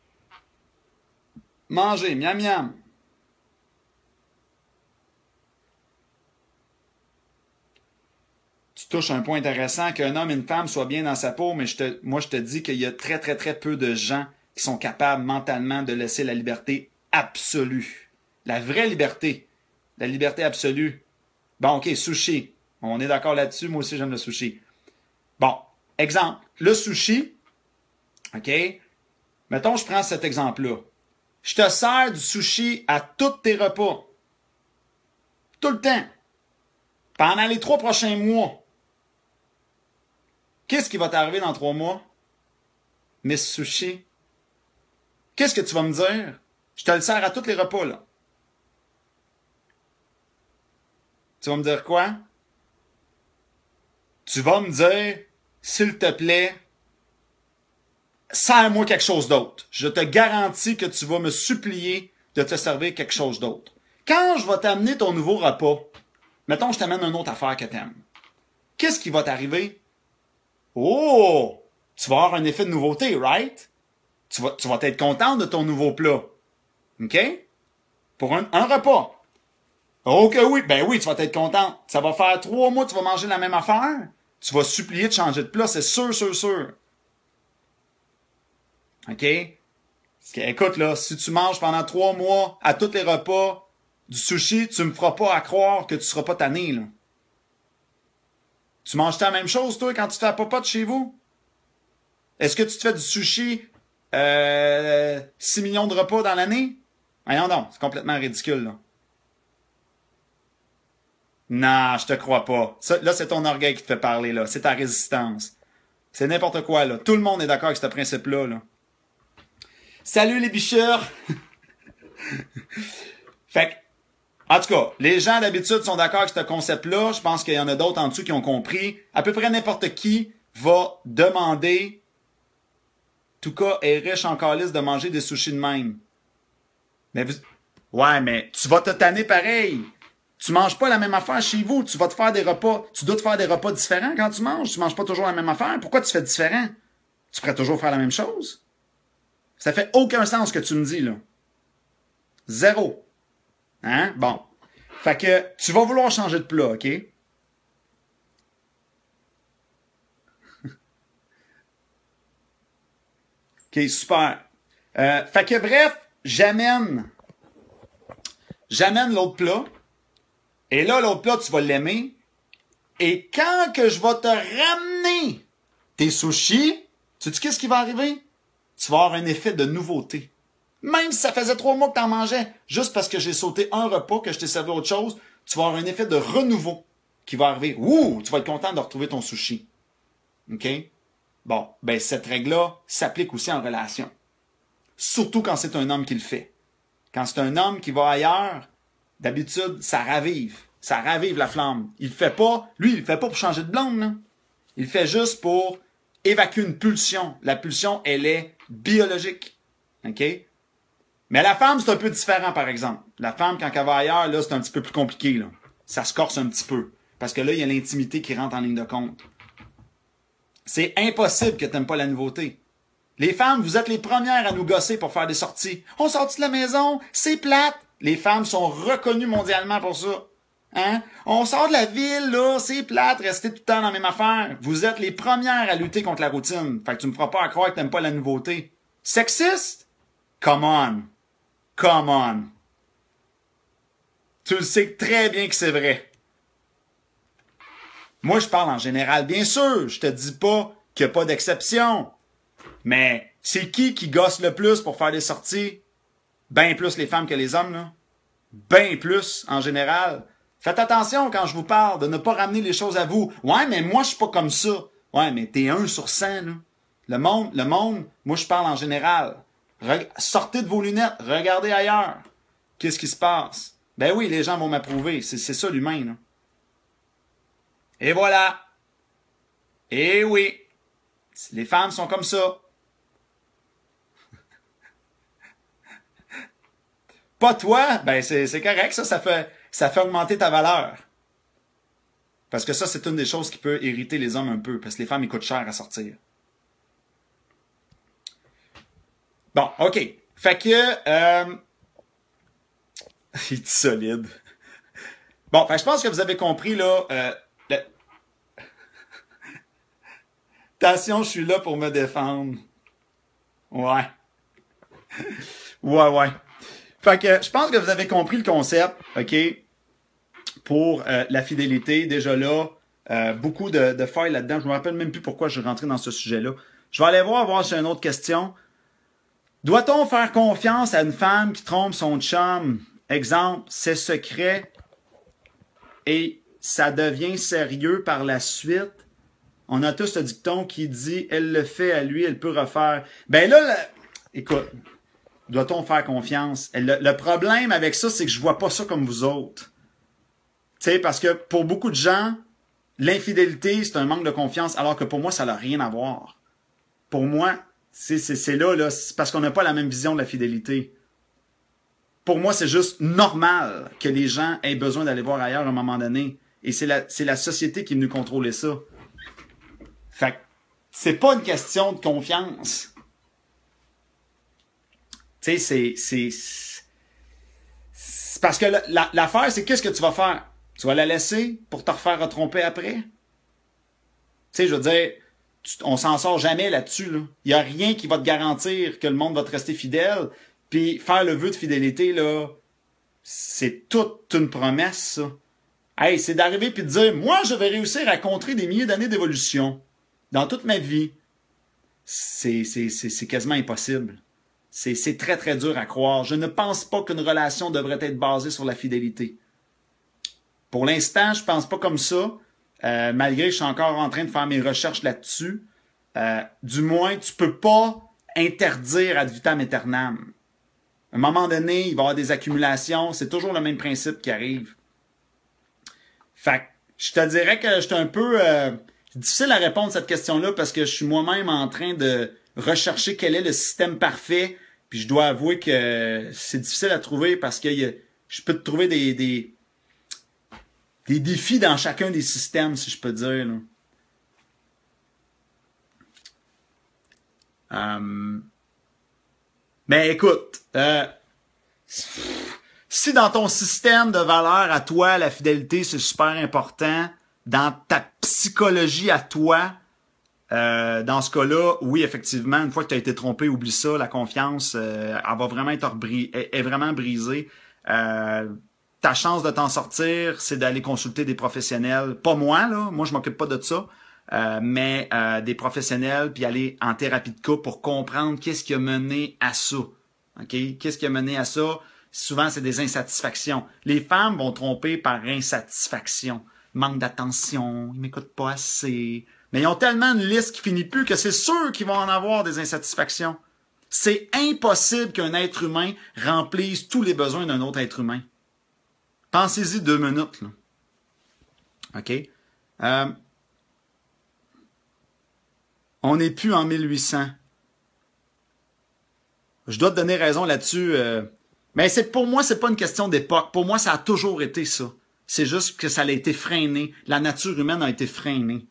Manger, miam miam. Tu touches un point intéressant, qu'un homme et une femme soient bien dans sa peau, mais moi je te dis qu'il y a très très très peu de gens qui sont capables mentalement de laisser la liberté absolue. La vraie liberté. La liberté absolue. Bon, OK, sushi. On est d'accord là-dessus. Moi aussi, j'aime le sushi. Bon, exemple. Le sushi, OK? Mettons, je prends cet exemple-là. Je te sers du sushi à tous tes repas. Tout le temps. Pendant les 3 prochains mois. Qu'est-ce qui va t'arriver dans 3 mois? Miss Sushi. Qu'est-ce que tu vas me dire? Je te le sers à tous les repas, là. Tu vas me dire quoi? Tu vas me dire, s'il te plaît, sers-moi quelque chose d'autre. Je te garantis que tu vas me supplier de te servir quelque chose d'autre. Quand je vais t'amener ton nouveau repas, mettons, je t'amène une autre affaire que t'aimes. Qu'est-ce qui va t'arriver? Oh! Tu vas avoir un effet de nouveauté, right? Tu vas être content de ton nouveau plat. OK? Pour un repas. OK, oui. Ben oui, tu vas être content. Ça va faire 3 mois que tu vas manger la même affaire. Tu vas supplier de changer de plat, c'est sûr, sûr, sûr. OK? Écoute, là, si tu manges pendant 3 mois à tous les repas du sushi, tu me feras pas à croire que tu seras pas tanné, là. Tu manges la même chose, toi, quand tu te fais la popote chez vous? Est-ce que tu te fais du sushi 6 millions de repas dans l'année? Voyons donc, c'est complètement ridicule, là. Non, je te crois pas. Ça, là, c'est ton orgueil qui te fait parler, là. C'est ta résistance. C'est n'importe quoi, là. Tout le monde est d'accord avec ce principe-là, là. Salut, les bicheurs! Fait que, en tout cas, les gens d'habitude sont d'accord avec ce concept-là. Je pense qu'il y en a d'autres en dessous qui ont compris. À peu près n'importe qui va demander, en tout cas, est riche en calice de manger des sushis de même. Mais ouais, mais tu vas te tanner pareil. Tu manges pas la même affaire chez vous. Tu vas te faire des repas. Tu dois te faire des repas différents quand tu manges. Tu manges pas toujours la même affaire. Pourquoi tu fais différent? Tu pourrais toujours faire la même chose. Ça fait aucun sens ce que tu me dis, là. Zéro. Hein? Bon. Fait que tu vas vouloir changer de plat, OK? OK, super. Fait que bref, j'amène l'autre plat. Et là, l'autre plat, tu vas l'aimer. Et quand que je vais te ramener tes sushis, tu sais qu'est-ce qui va arriver? Tu vas avoir un effet de nouveauté. Même si ça faisait 3 mois que tu en mangeais, juste parce que j'ai sauté un repas, que je t'ai servi autre chose, tu vas avoir un effet de renouveau qui va arriver. Ouh, tu vas être content de retrouver ton sushi. OK? Bon, ben cette règle-là s'applique aussi en relation. Surtout quand c'est un homme qui le fait. Quand c'est un homme qui va ailleurs, d'habitude, ça ravive. Ça ravive la flamme. Il le fait pas, lui, il le fait pas pour changer de blonde, là. Il le fait juste pour évacuer une pulsion. La pulsion, elle est biologique. OK? Mais la femme, c'est un peu différent, par exemple. La femme, quand elle va ailleurs, là, c'est un petit peu plus compliqué, là. Ça se corse un petit peu. Parce que là, il y a l'intimité qui rentre en ligne de compte. C'est impossible que tu n'aimes pas la nouveauté. Les femmes, vous êtes les premières à nous gosser pour faire des sorties. On sort de la maison, c'est plate. Les femmes sont reconnues mondialement pour ça. Hein? On sort de la ville, là, c'est plate, rester tout le temps dans la même affaire. Vous êtes les premières à lutter contre la routine. Fait que tu me feras pas à croire que t'aimes pas la nouveauté. Sexiste? Come on. Come on. Tu le sais très bien que c'est vrai. Moi, je parle en général, bien sûr. Je te dis pas qu'il n'y a pas d'exception. Mais c'est qui gosse le plus pour faire des sorties? Ben plus les femmes que les hommes, là. Ben plus, en général. Faites attention quand je vous parle de ne pas ramener les choses à vous. Ouais, mais moi, je suis pas comme ça. Ouais, mais t'es 1 sur 100, là. Le monde, moi, je parle en général. Sortez de vos lunettes, regardez ailleurs. Qu'est-ce qui se passe? Ben oui, les gens vont m'approuver. C'est ça, l'humain, là. Et voilà. Et oui. Les femmes sont comme ça. Pas toi, ben c'est correct, ça fait augmenter ta valeur. Parce que ça, c'est une des choses qui peut irriter les hommes un peu, parce que les femmes, ils coûtent cher à sortir. Bon, OK. Fait que... il est solide. Bon, je pense que vous avez compris, là... Attention, je suis là pour me défendre. Ouais. Ouais. Fait que je pense que vous avez compris le concept, OK, pour la fidélité. Déjà là, beaucoup de failles là-dedans. Je me rappelle même plus pourquoi je suis rentré dans ce sujet-là. Je vais aller voir si j'ai une autre question. Doit-on faire confiance à une femme qui trompe son chum? Exemple, c'est secret et ça devient sérieux par la suite. On a tous ce dicton qui dit « Elle le fait à lui, elle peut refaire. » Ben là, écoute... Doit-on faire confiance? Le problème avec ça, c'est que je vois pas ça comme vous autres. Tu sais, parce que pour beaucoup de gens, l'infidélité, c'est un manque de confiance, alors que pour moi, ça n'a rien à voir. Pour moi, c'est là, c'est parce qu'on n'a pas la même vision de la fidélité. Pour moi, c'est juste normal que les gens aient besoin d'aller voir ailleurs à un moment donné. Et c'est la société qui est venue contrôler ça. Fait que c'est pas une question de confiance. Tu sais, c'est parce que l'affaire, c'est qu'est-ce que tu vas faire? Tu vas la laisser pour te refaire retromper après? Tu sais, je veux dire, on s'en sort jamais là-dessus. Là. Il n'y a rien qui va te garantir que le monde va te rester fidèle. Puis faire le vœu de fidélité, là, c'est toute une promesse, ça. Hey, c'est d'arriver puis de dire, moi, je vais réussir à contrer des milliers d'années d'évolution dans toute ma vie. C'est quasiment impossible. C'est très, très dur à croire. Je ne pense pas qu'une relation devrait être basée sur la fidélité. Pour l'instant, je pense pas comme ça. Malgré que je suis encore en train de faire mes recherches là-dessus. Du moins, tu peux pas interdire ad vitam aeternam. À un moment donné, il va y avoir des accumulations. C'est toujours le même principe qui arrive. Fait que je te dirais que j'étais un peu... difficile à répondre à cette question-là parce que je suis moi-même en train de rechercher quel est le système parfait. Puis je dois avouer que c'est difficile à trouver parce que je peux te trouver des défis dans chacun des systèmes, si je peux dire. Là. Mais écoute, si dans ton système de valeurs à toi, la fidélité, c'est super important, dans ta psychologie à toi, dans ce cas-là, oui, effectivement, une fois que tu as été trompé, oublie ça, la confiance, elle va vraiment être est vraiment brisée. Ta chance de t'en sortir, c'est d'aller consulter des professionnels. Pas moi, là, moi je m'occupe pas de ça, mais des professionnels, puis aller en thérapie de couple pour comprendre qu'est-ce qui a mené à ça. OK? Qu'est-ce qui a mené à ça? Souvent, c'est des insatisfactions. Les femmes vont tromper par insatisfaction. Manque d'attention, ils m'écoutent pas assez. Mais ils ont tellement une liste qui finit plus que c'est sûr qu'ils vont en avoir des insatisfactions. C'est impossible qu'un être humain remplisse tous les besoins d'un autre être humain. Pensez-y 2 minutes. Là. OK? On n'est plus en 1800. Je dois te donner raison là-dessus. Mais pour moi, c'est pas une question d'époque. Pour moi, ça a toujours été ça. C'est juste que ça a été freiné. La nature humaine a été freinée.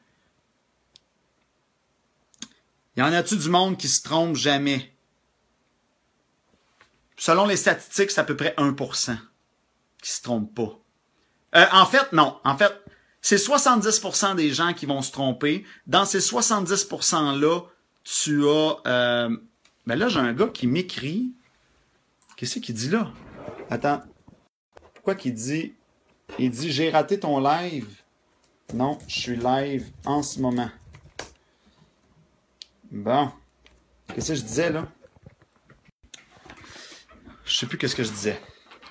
Y en a-tu du monde qui se trompe jamais? Selon les statistiques, c'est à peu près 1% qui se trompent pas. En fait, non. En fait, c'est 70% des gens qui vont se tromper. Dans ces 70%-là, tu as... ben là, j'ai un gars qui m'écrit. Qu'est-ce qu'il dit là? Attends. Quoi qu'il dit? Il dit, j'ai raté ton live. Non, je suis live en ce moment. Bon. Qu'est-ce que je disais, là? Je sais plus qu'est-ce que je disais.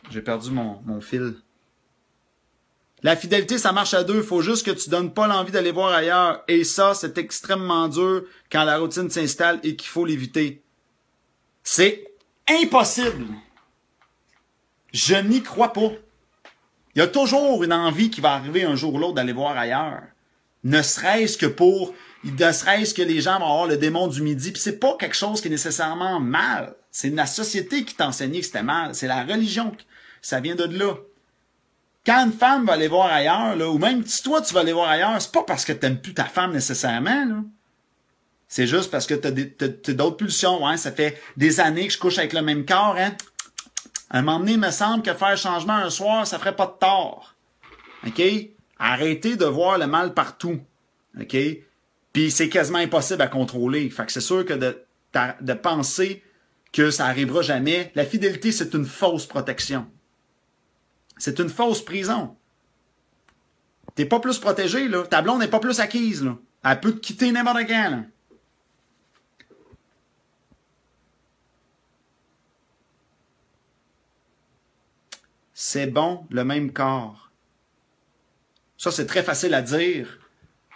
J'ai perdu mon fil. La fidélité, ça marche à deux. Faut juste que tu donnes pas l'envie d'aller voir ailleurs. Et ça, c'est extrêmement dur quand la routine s'installe et qu'il faut l'éviter. C'est impossible. Je n'y crois pas. Il y a toujours une envie qui va arriver un jour ou l'autre d'aller voir ailleurs. Ne serait-ce que les gens vont avoir le démon du midi. Puis c'est pas quelque chose qui est nécessairement mal. C'est la société qui t'enseignait que c'était mal. C'est la religion. Ça vient de là. Quand une femme va aller voir ailleurs, là, ou même si toi tu vas aller voir ailleurs, c'est pas parce que t'aimes plus ta femme nécessairement, là. C'est juste parce que t'as d'autres pulsions. Ouais, ça fait des années que je couche avec le même corps, hein. À un moment donné, il me semble que faire changement un soir, ça ferait pas de tort. OK? Arrêtez de voir le mal partout. OK? Puis c'est quasiment impossible à contrôler. Fait que c'est sûr que de penser que ça arrivera jamais, la fidélité, c'est une fausse protection. C'est une fausse prison. T'es pas plus protégé, là. Ta blonde n'est pas plus acquise, là. Elle peut te quitter n'importe quand, là. C'est bon, le même corps. Ça, c'est très facile à dire.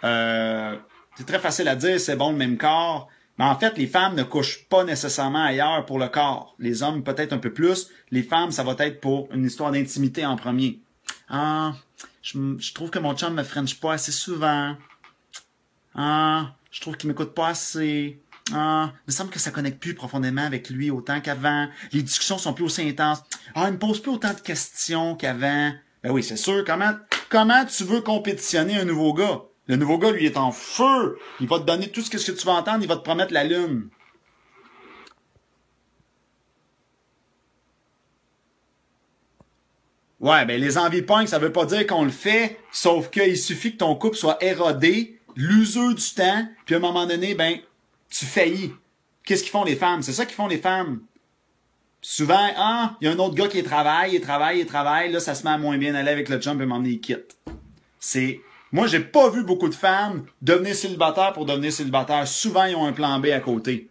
C'est très facile à dire, c'est bon, le même corps. Mais en fait, les femmes ne couchent pas nécessairement ailleurs pour le corps. Les hommes, peut-être un peu plus. Les femmes, ça va être pour une histoire d'intimité en premier. Ah, je trouve que mon chum me french pas assez souvent. Ah, je trouve qu'il m'écoute pas assez. Ah, il me semble que ça connecte plus profondément avec lui autant qu'avant. Les discussions sont plus aussi intenses. Ah, il me pose plus autant de questions qu'avant. Ben oui, c'est sûr. Comment tu veux compétitionner un nouveau gars? Le nouveau gars, lui, est en feu. Il va te donner tout ce que tu vas entendre. Il va te promettre la lune. Ouais, ben les envies punk, ça veut pas dire qu'on le fait, sauf qu'il suffit que ton couple soit érodé, l'usure du temps, puis à un moment donné, ben, tu faillis. Qu'est-ce qu'ils font les femmes? C'est ça qu'ils font les femmes. Souvent, il y a un autre gars qui travaille, là, ça se met à moins bien aller avec le chum, puis à un moment donné, il quitte. Moi, j'ai pas vu beaucoup de femmes devenir célibataires pour devenir célibataires. Souvent, ils ont un plan B à côté.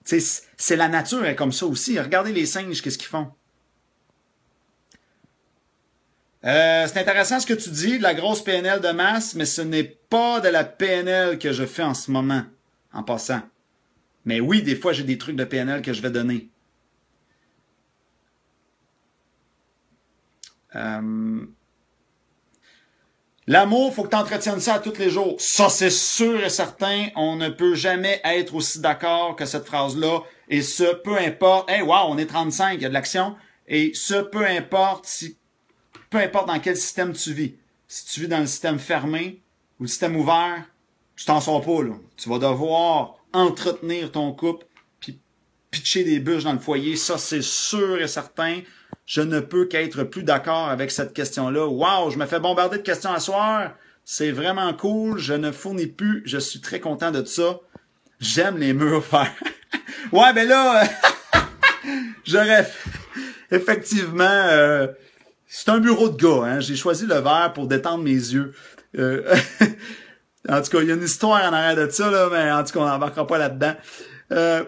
C'est la nature, elle est comme ça aussi. Regardez les singes, qu'est-ce qu'ils font? C'est intéressant ce que tu dis, de la grosse PNL de masse, mais ce n'est pas de la PNL que je fais en ce moment, en passant. Mais oui, des fois, j'ai des trucs de PNL que je vais donner. L'amour, faut que tu entretiennes ça à tous les jours. Ça, c'est sûr et certain. On ne peut jamais être aussi d'accord que cette phrase-là. Et ce, peu importe. Hey, wow, on est 35, il y a de l'action. Et ce, peu importe dans quel système tu vis. Si tu vis dans le système fermé ou le système ouvert, tu t'en sors pas, là. Tu vas devoir entretenir ton couple puis pitcher des bûches dans le foyer. Ça, c'est sûr et certain. Je ne peux qu'être plus d'accord avec cette question-là. Wow, je me fais bombarder de questions à soir. C'est vraiment cool. Je ne fournis plus. Je suis très content de ça. J'aime les murs verts. Ouais, ben là, j'aurais effectivement... c'est un bureau de gars. Hein? J'ai choisi le vert pour détendre mes yeux. En tout cas, il y a une histoire en arrière de ça, là, mais en tout cas, on n'embarquera pas là-dedans.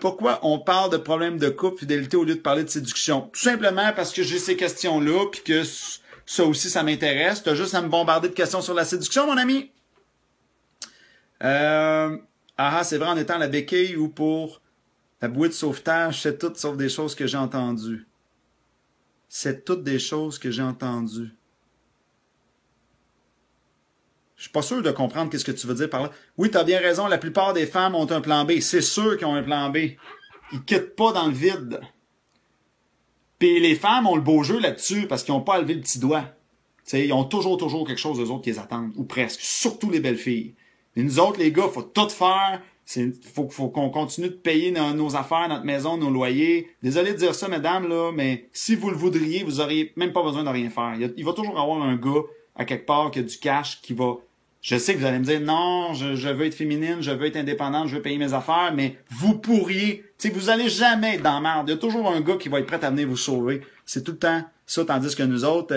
Pourquoi on parle de problèmes de couple, fidélité, au lieu de parler de séduction? Tout simplement parce que j'ai ces questions-là, puis que ça aussi, ça m'intéresse. T'as juste à me bombarder de questions sur la séduction, mon ami. C'est vrai, en étant la béquille ou pour la bouée de sauvetage, c'est tout sauf des choses que j'ai entendues. C'est toutes des choses que j'ai entendues. Je suis pas sûr de comprendre qu'est-ce que tu veux dire par là. Oui, t'as bien raison, la plupart des femmes ont un plan B. C'est sûr qu'ils ont un plan B. Ils quittent pas dans le vide. Puis les femmes ont le beau jeu là-dessus parce qu'ils n'ont pas à lever le petit doigt. T'sais, ils ont toujours quelque chose d'eux autres qui les attendent. Ou presque. Surtout les belles filles. Et nous autres, les gars, faut tout faire. Faut qu'on continue de payer nos affaires, notre maison, nos loyers. Désolé de dire ça, mesdames, là, mais si vous le voudriez, vous auriez même pas besoin de rien faire. Il va toujours avoir un gars à quelque part qui a du cash qui va Je sais que vous allez me dire, non, je veux être féminine, je veux être indépendante, je veux payer mes affaires, mais vous pourriez, tu sais, vous allez jamais être dans la merde. Il y a toujours un gars qui va être prêt à venir vous sauver. C'est tout le temps ça, tandis que nous autres,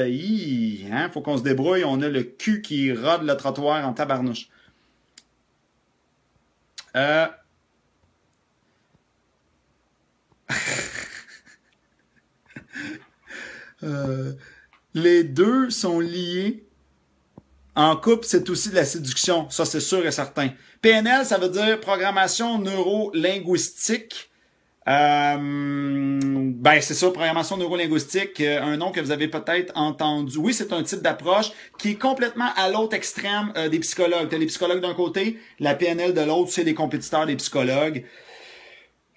faut qu'on se débrouille, on a le cul qui rôde le trottoir en tabarnouche. Les deux sont liés. En couple, c'est aussi de la séduction. Ça, c'est sûr et certain. PNL, ça veut dire programmation neuro-linguistique. C'est ça, programmation neuro-linguistique, un nom que vous avez peut-être entendu. Oui, c'est un type d'approche qui est complètement à l'autre extrême des psychologues. T'as les psychologues d'un côté, la PNL de l'autre, c'est les compétiteurs des psychologues.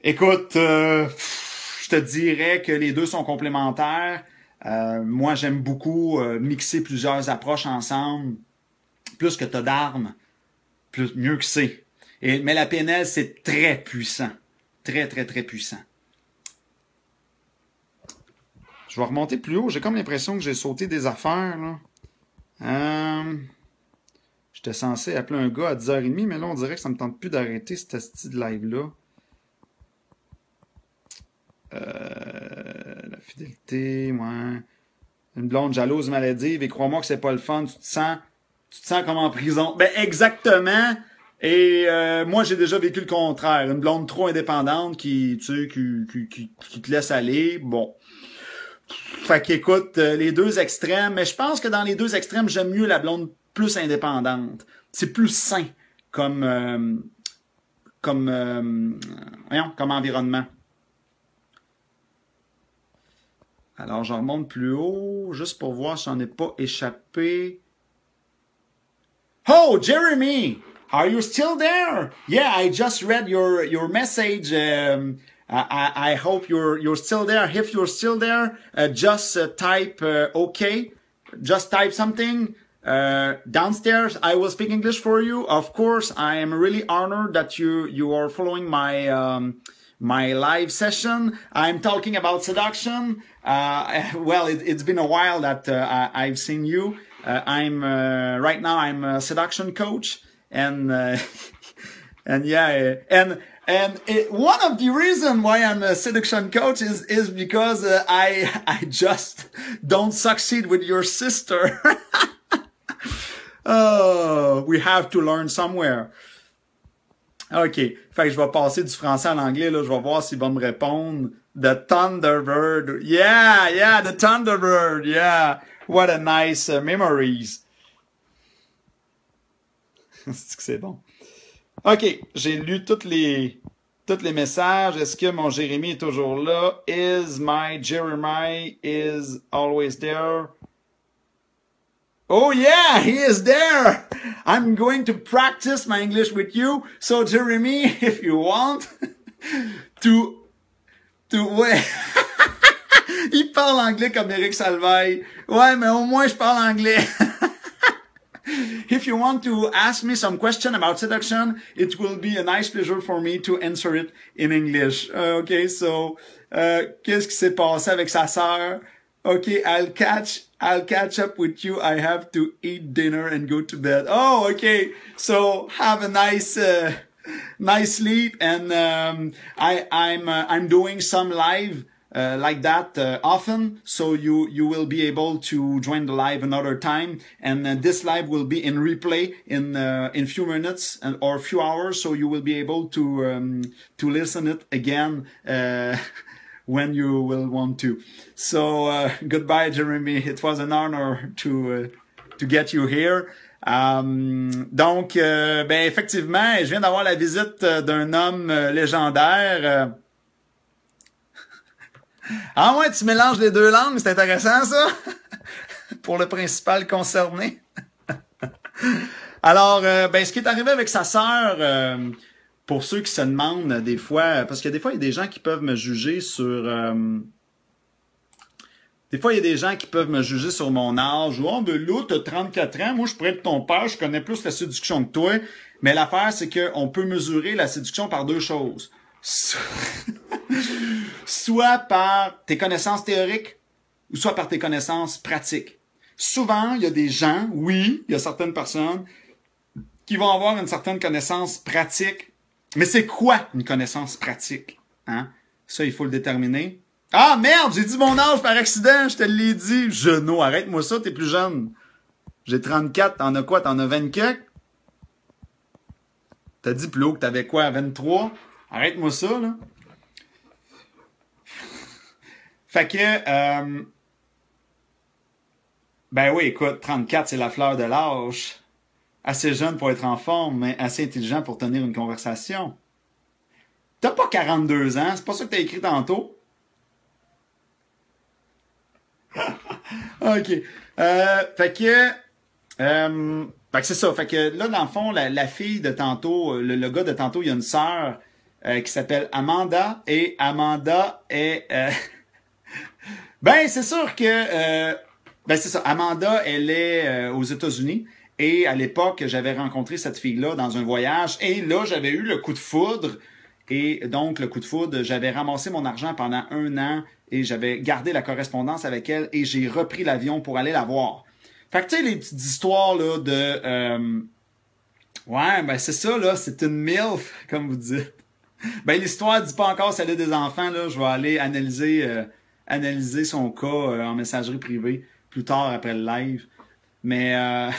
Écoute, je te dirais que les deux sont complémentaires. Moi, j'aime beaucoup mixer plusieurs approches ensemble. Plus que t'as d'armes, mieux que c'est. Mais la PNL, c'est très puissant. Très, très, très puissant. Je vais remonter plus haut. J'ai comme l'impression que j'ai sauté des affaires, là. J'étais censé appeler un gars à 10h30, mais là, on dirait que ça me tente plus d'arrêter cette astuce de live-là. La fidélité, ouais. Une blonde jalouse maladive, et crois-moi que c'est pas le fun. Tu te sens comme en prison. Ben, exactement. Et moi, j'ai déjà vécu le contraire. Une blonde trop indépendante qui te laisse aller. Bon. Fait qu'écoute, les deux extrêmes. Mais je pense que dans les deux extrêmes, j'aime mieux la blonde plus indépendante. C'est plus sain comme environnement. Alors, j'en remonte plus haut, juste pour voir si j'en ai pas échappé. Oh, Jeremy! Are you still there? Yeah, I just read your message. I hope you're still there. If you're still there, just type OK. Just type something downstairs. I will speak English for you. Of course, I am really honored that you are following my live session. I'm talking about seduction. Well, it's been a while that I've seen you. Right now I'm a seduction coach, and yeah, and one of the reason why I'm a seduction coach is because I just don't succeed with your sister. Oh, we have to learn somewhere. OK. Fait que je vais passer du français à l'anglais, là. Je vais voir s'il va me répondre. The Thunderbird. Yeah, the Thunderbird. Yeah. What a nice memories. C'est que c'est bon. OK. J'ai lu tous les messages. Est-ce que mon Jérémy est toujours là? Is my Jeremy is always there? Oh yeah, he is there. I'm going to practice my English with you. So Jeremy, if you want ouais. Il parle anglais comme Eric Salvaille. Ouais, mais au moins je parle anglais. If you want to ask me some question about seduction, it will be a nice pleasure for me to answer it in English. Okay, so qu'est-ce qui s'est passé avec sa sœur? Okay, I'll catch up with you. I have to eat dinner and go to bed. Oh, okay. So have a nice sleep. And I'm doing some live like that often. So you will be able to join the live another time. And this live will be in replay in few minutes or few hours. So you will be able to listen it again. When you will want to. So, goodbye, Jeremy. It was an honor to get you here. Donc, effectivement, je viens d'avoir la visite d'un homme légendaire. Ah ouais, tu mélanges les deux langues, c'est intéressant, ça? Pour le principal concerné. Alors, ce qui est arrivé avec sa sœur... pour ceux qui se demandent des fois, parce que des fois, il y a des gens qui peuvent me juger sur... Des fois, il y a des gens qui peuvent me juger sur mon âge. Oh, ben là, t'as 34 ans, moi, je pourrais être ton père, je connais plus la séduction que toi. Mais l'affaire, c'est qu'on peut mesurer la séduction par deux choses. Soit par tes connaissances théoriques, ou soit par tes connaissances pratiques. Souvent, il y a des gens, oui, il y a certaines personnes qui vont avoir une certaine connaissance pratique. Mais c'est quoi une connaissance pratique? Hein? Ça, il faut le déterminer. Ah, merde, j'ai dit mon âge par accident, je te l'ai dit. Genou, arrête-moi ça, t'es plus jeune. J'ai 34, t'en as quoi? T'en as 24? T'as dit plus haut que t'avais quoi? 23? Arrête-moi ça, là. Fait que, ben oui, écoute, 34, c'est la fleur de l'âge. Assez jeune pour être en forme, mais assez intelligent pour tenir une conversation. T'as pas 42 ans, c'est pas ça que t'as écrit tantôt? OK. Fait que c'est ça. Fait que là, dans le fond, la fille de tantôt, le gars de tantôt, il y a une sœur qui s'appelle Amanda. Et Amanda est... ben, c'est sûr que... ben, c'est ça. Amanda, elle est aux États-Unis. Et à l'époque, j'avais rencontré cette fille-là dans un voyage. Et là, j'avais eu le coup de foudre. Et donc, le coup de foudre, j'avais ramassé mon argent pendant 1 an. Et j'avais gardé la correspondance avec elle. Et j'ai repris l'avion pour aller la voir. Fait que tu sais, les petites histoires là de... ouais, ben c'est ça, là, c'est une MILF, comme vous dites. Ben l'histoire dit pas encore si elle a des enfants, là. Je vais aller analyser son cas en messagerie privée plus tard après le live. Mais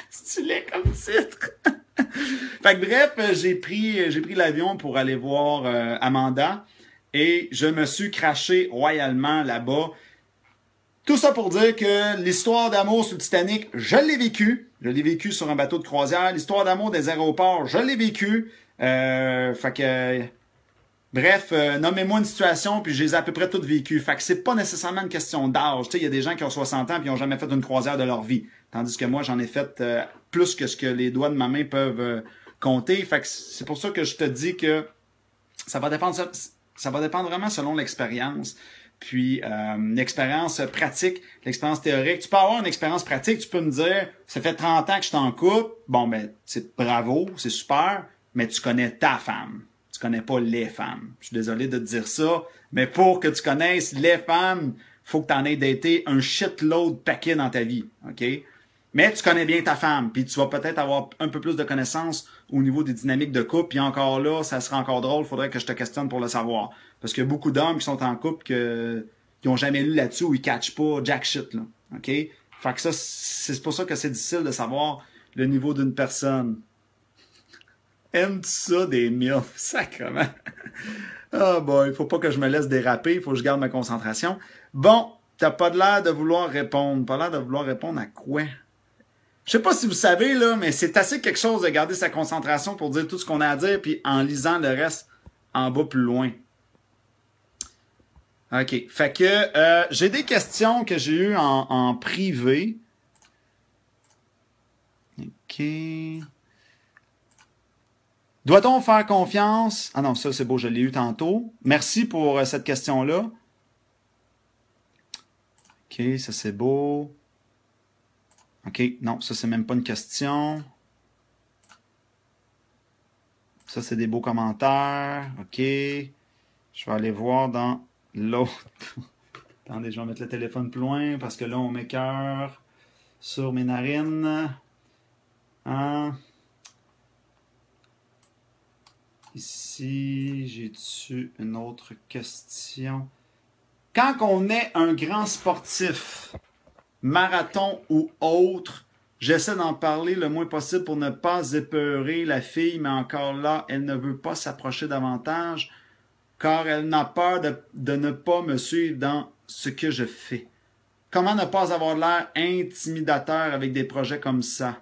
c'est laid comme titre. Fait que bref, j'ai pris l'avion pour aller voir Amanda et je me suis craché royalement là-bas. Tout ça pour dire que l'histoire d'amour sur le Titanic, je l'ai vécu. Je l'ai vécu sur un bateau de croisière. L'histoire d'amour des aéroports, je l'ai vécu. Fait que... Bref, nommez-moi une situation, puis je les ai à peu près toutes vécues. Fait que c'est pas nécessairement une question d'âge. Tu sais, il y a des gens qui ont 60 ans puis ils ont jamais fait une croisière de leur vie. Tandis que moi, j'en ai fait plus que ce que les doigts de ma main peuvent compter. Fait que c'est pour ça que je te dis que ça va dépendre vraiment selon l'expérience. Puis l'expérience pratique, l'expérience théorique. Tu peux avoir une expérience pratique, tu peux me dire, ça fait 30 ans que je t'en couple. Bon, ben, c'est bravo, c'est super, mais tu connais ta femme. Tu connais pas les femmes. Je suis désolé de te dire ça, mais pour que tu connaisses les femmes, faut que tu en aies daté un shitload paquet dans ta vie, OK? Mais tu connais bien ta femme, puis tu vas peut-être avoir un peu plus de connaissances au niveau des dynamiques de couple, puis encore là, ça sera encore drôle, faudrait que je te questionne pour le savoir. Parce qu'il y a beaucoup d'hommes qui sont en couple qui ont jamais lu là-dessus ou ils catchent pas jack shit, là, OK? Fait que ça, c'est pour ça que c'est difficile de savoir le niveau d'une personne. Aimes-tu ça des milfs? Sacrement. Ah boy, faut pas que je me laisse déraper, faut que je garde ma concentration. Bon, t'as pas l'air de vouloir répondre. Pas l'air de vouloir répondre à quoi? Je sais pas si vous savez, là, mais c'est assez quelque chose de garder sa concentration pour dire tout ce qu'on a à dire, puis en lisant le reste en bas plus loin. OK. Fait que j'ai des questions que j'ai eues en privé. OK. Doit-on faire confiance? Ah non, ça c'est beau, je l'ai eu tantôt. Merci pour cette question-là. OK, ça c'est beau. OK, non, ça c'est même pas une question. Ça c'est des beaux commentaires. OK. Je vais aller voir dans l'autre. Attendez, je vais mettre le téléphone plus loin parce que là on m'écoeure sur mes narines. Hein? Ici, j'ai-tu une autre question? Quand on est un grand sportif, marathon ou autre, j'essaie d'en parler le moins possible pour ne pas épeurer la fille, mais encore là, elle ne veut pas s'approcher davantage car elle n'a peur de ne pas me suivre dans ce que je fais. Comment ne pas avoir l'air intimidateur avec des projets comme ça?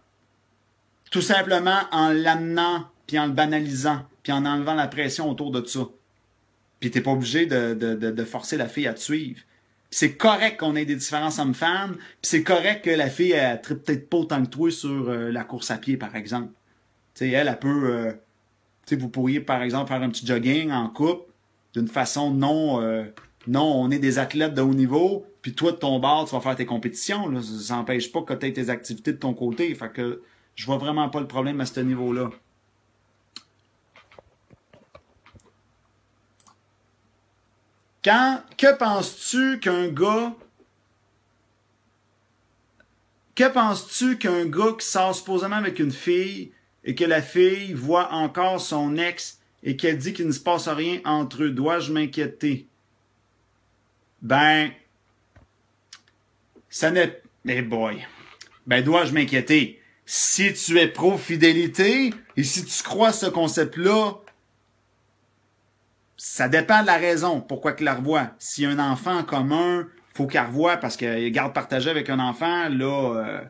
Tout simplement en l'amenant puis en le banalisant, puis en enlevant la pression autour de ça. Puis t'es pas obligé de forcer la fille à te suivre. Puis c'est correct qu'on ait des différences hommes-femmes, puis c'est correct que la fille, elle tripe peut-être pas autant que toi sur la course à pied, par exemple. Tu sais, elle peut... tu sais, vous pourriez, par exemple, faire un petit jogging en couple, d'une façon non, on est des athlètes de haut niveau, puis toi, de ton bord, tu vas faire tes compétitions. Là. Ça n'empêche pas que tu aies tes activités de ton côté. Fait que je vois vraiment pas le problème à ce niveau-là. Que penses-tu qu'un gars Que penses-tu qu'un gars qui sort supposément avec une fille et que la fille voit encore son ex et qu'elle dit qu'il ne se passe rien entre eux, dois-je m'inquiéter? Ben, ça n'est... Eh boy. Ben, dois-je m'inquiéter? Si tu es pro-fidélité et si tu crois ce concept-là, ça dépend de la raison pourquoi qu'il la revoit. S'il y a un enfant en commun, faut qu'il la revoie parce qu'il garde partagé avec un enfant, là,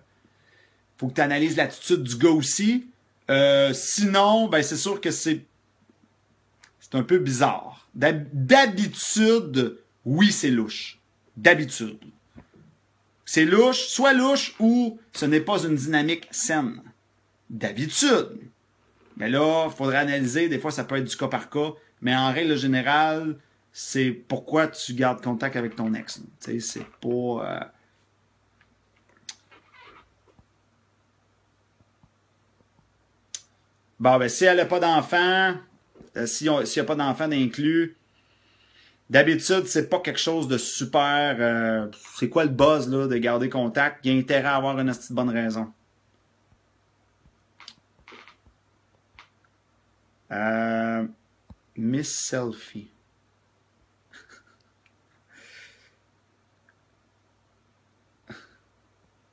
faut que tu analyses l'attitude du gars aussi. Sinon, ben c'est sûr que c'est un peu bizarre. D'habitude, oui, c'est louche. D'habitude. C'est louche, soit louche ou ce n'est pas une dynamique saine. D'habitude. Mais là, il faudrait analyser. Des fois, ça peut être du cas par cas. Mais en règle générale, c'est pourquoi tu gardes contact avec ton ex. Tu sais, c'est pas... Bon, ben, si elle n'a pas d'enfant, s'il n'y a pas d'enfant d'inclus, d'habitude, c'est pas quelque chose de super... c'est quoi le buzz, là, de garder contact? Il y a intérêt à avoir une petite bonne raison. Miss Selfie.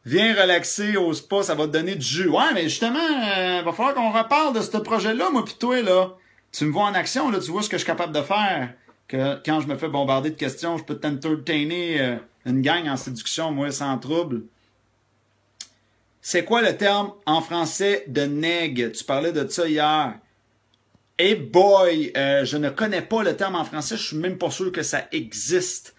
Viens relaxer au spa, ça va te donner du jus. Ouais, mais justement, va falloir qu'on reparle de ce projet-là, moi pis toi, là. Tu me vois en action, là, tu vois ce que je suis capable de faire. Que quand je me fais bombarder de questions, je peux t'entertainer une gang en séduction, moi, sans trouble. C'est quoi le terme en français de nègre? Tu parlais de ça hier. Hey boy, je ne connais pas le terme en français, je suis même pas sûr que ça existe.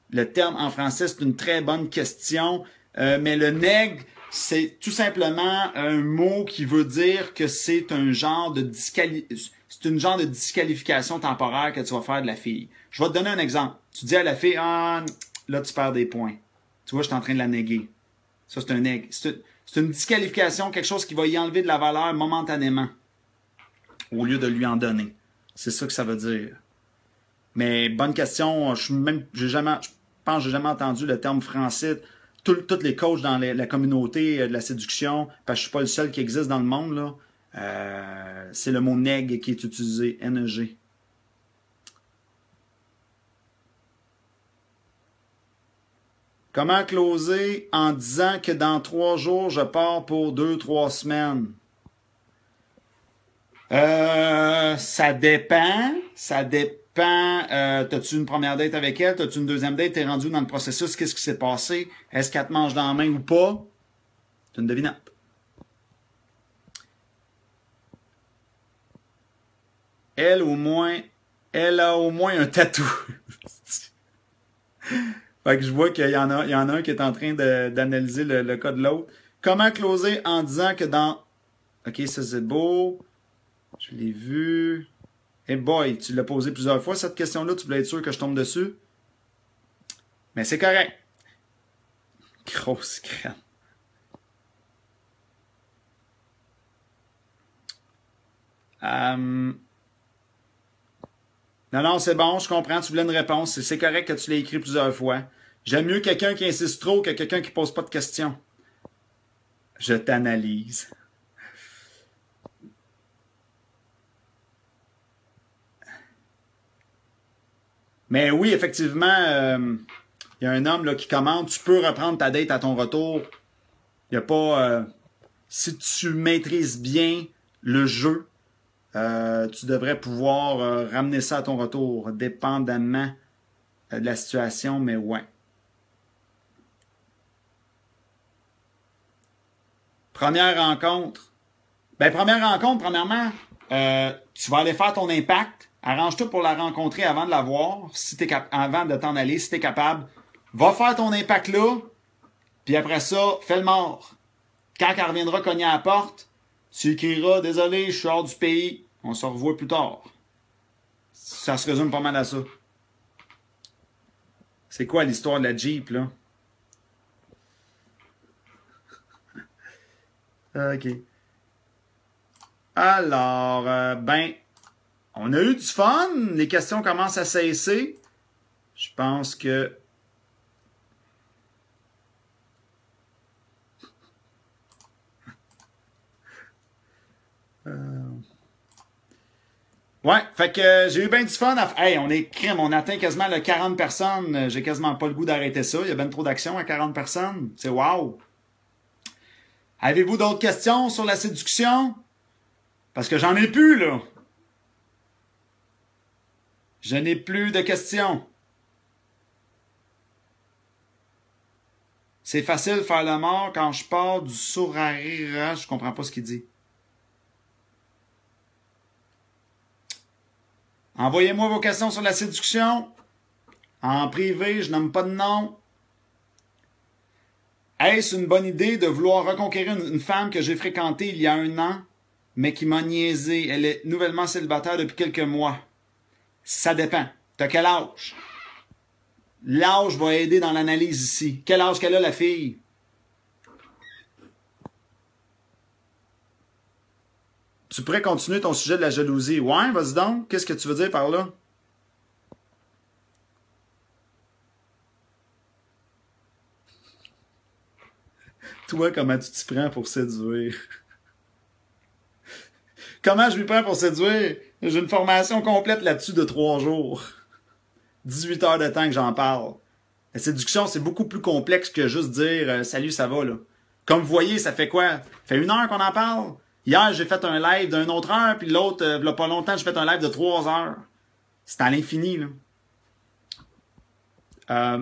Le terme en français, c'est une très bonne question. Mais le nègre, c'est tout simplement un mot qui veut dire que c'est un genre de disqualification temporaire que tu vas faire de la fille. Je vais te donner un exemple. Tu dis à la fille, ah, là tu perds des points. Tu vois, je suis en train de la néguer. Ça, c'est un nègre. C'est une disqualification, quelque chose qui va y enlever de la valeur momentanément, au lieu de lui en donner. C'est ça que ça veut dire. Mais bonne question, je pense que j'ai jamais entendu le terme français. Tous les coachs dans la communauté de la séduction, parce que je suis pas le seul qui existe dans le monde, là, c'est le mot nègre qui est utilisé, N-E-G. Comment closer en disant que dans 3 jours, je pars pour 2-3 semaines? Ça dépend. Ça dépend. T'as-tu une première date avec elle? T'as-tu une deuxième date? T'es rendu dans le processus? Qu'est-ce qui s'est passé? Est-ce qu'elle te mange dans la main ou pas? C'est une devinette. Elle a au moins un tatou. Fait que je vois qu'il y en a un qui est en train d'analyser le cas de l'autre. Comment closer en disant que dans... OK, ça c'est beau. Je l'ai vu. Hey boy, tu l'as posé plusieurs fois cette question-là, tu voulais être sûr que je tombe dessus. Mais c'est correct. Grosse crème. Non, c'est bon, je comprends, tu voulais une réponse. C'est correct que tu l'aies écrit plusieurs fois. J'aime mieux quelqu'un qui insiste trop que quelqu'un qui pose pas de questions. Je t'analyse. Mais oui, effectivement, il y a un homme là, qui commande, tu peux reprendre ta date à ton retour. Il n'y a pas... si tu maîtrises bien le jeu, tu devrais pouvoir ramener ça à ton retour, dépendamment de la situation, mais ouais. Première rencontre. Ben, première rencontre, premièrement, tu vas aller faire ton impact. Arrange-toi pour la rencontrer avant de la voir, si avant de t'en aller, si t'es capable. Va faire ton impact là, puis après ça, fais le mort. Quand elle reviendra cogner à la porte, tu écriras « Désolé, je suis hors du pays, on se revoit plus tard. » Ça se résume pas mal à ça. C'est quoi l'histoire de la Jeep, là? OK. Alors, ben, on a eu du fun. Les questions commencent à cesser. Je pense que... Ouais, fait que j'ai eu bien du fun. Hey, on est crème, on atteint quasiment le 40 personnes. J'ai quasiment pas le goût d'arrêter ça. Il y a bien trop d'action à 40 personnes. C'est wow. Avez-vous d'autres questions sur la séduction? Parce que j'en ai plus, là. Je n'ai plus de questions. C'est facile de faire le mort quand je pars du sourd à rire. Je comprends pas ce qu'il dit. Envoyez-moi vos questions sur la séduction. En privé, je nomme pas de nom. Est-ce une bonne idée de vouloir reconquérir une femme que j'ai fréquentée il y a 1 an, mais qui m'a niaisé? Elle est nouvellement célibataire depuis quelques mois. Ça dépend. T'as quel âge? L'âge va aider dans l'analyse ici. Quel âge qu'elle a, la fille? Tu pourrais continuer ton sujet de la jalousie. Ouais, vas-y donc. Qu'est-ce que tu veux dire par là? Toi, comment tu t'y prends pour séduire? Comment je m'y prends pour séduire? J'ai une formation complète là-dessus de 3 jours. 18 heures de temps que j'en parle. La séduction, c'est beaucoup plus complexe que juste dire salut, ça va, là. Comme vous voyez, ça fait quoi? Ça fait 1 heure qu'on en parle. Hier, j'ai fait un live d'une autre heure, puis l'autre, il n'y a pas longtemps, j'ai fait un live de 3 heures. C'est à l'infini, là.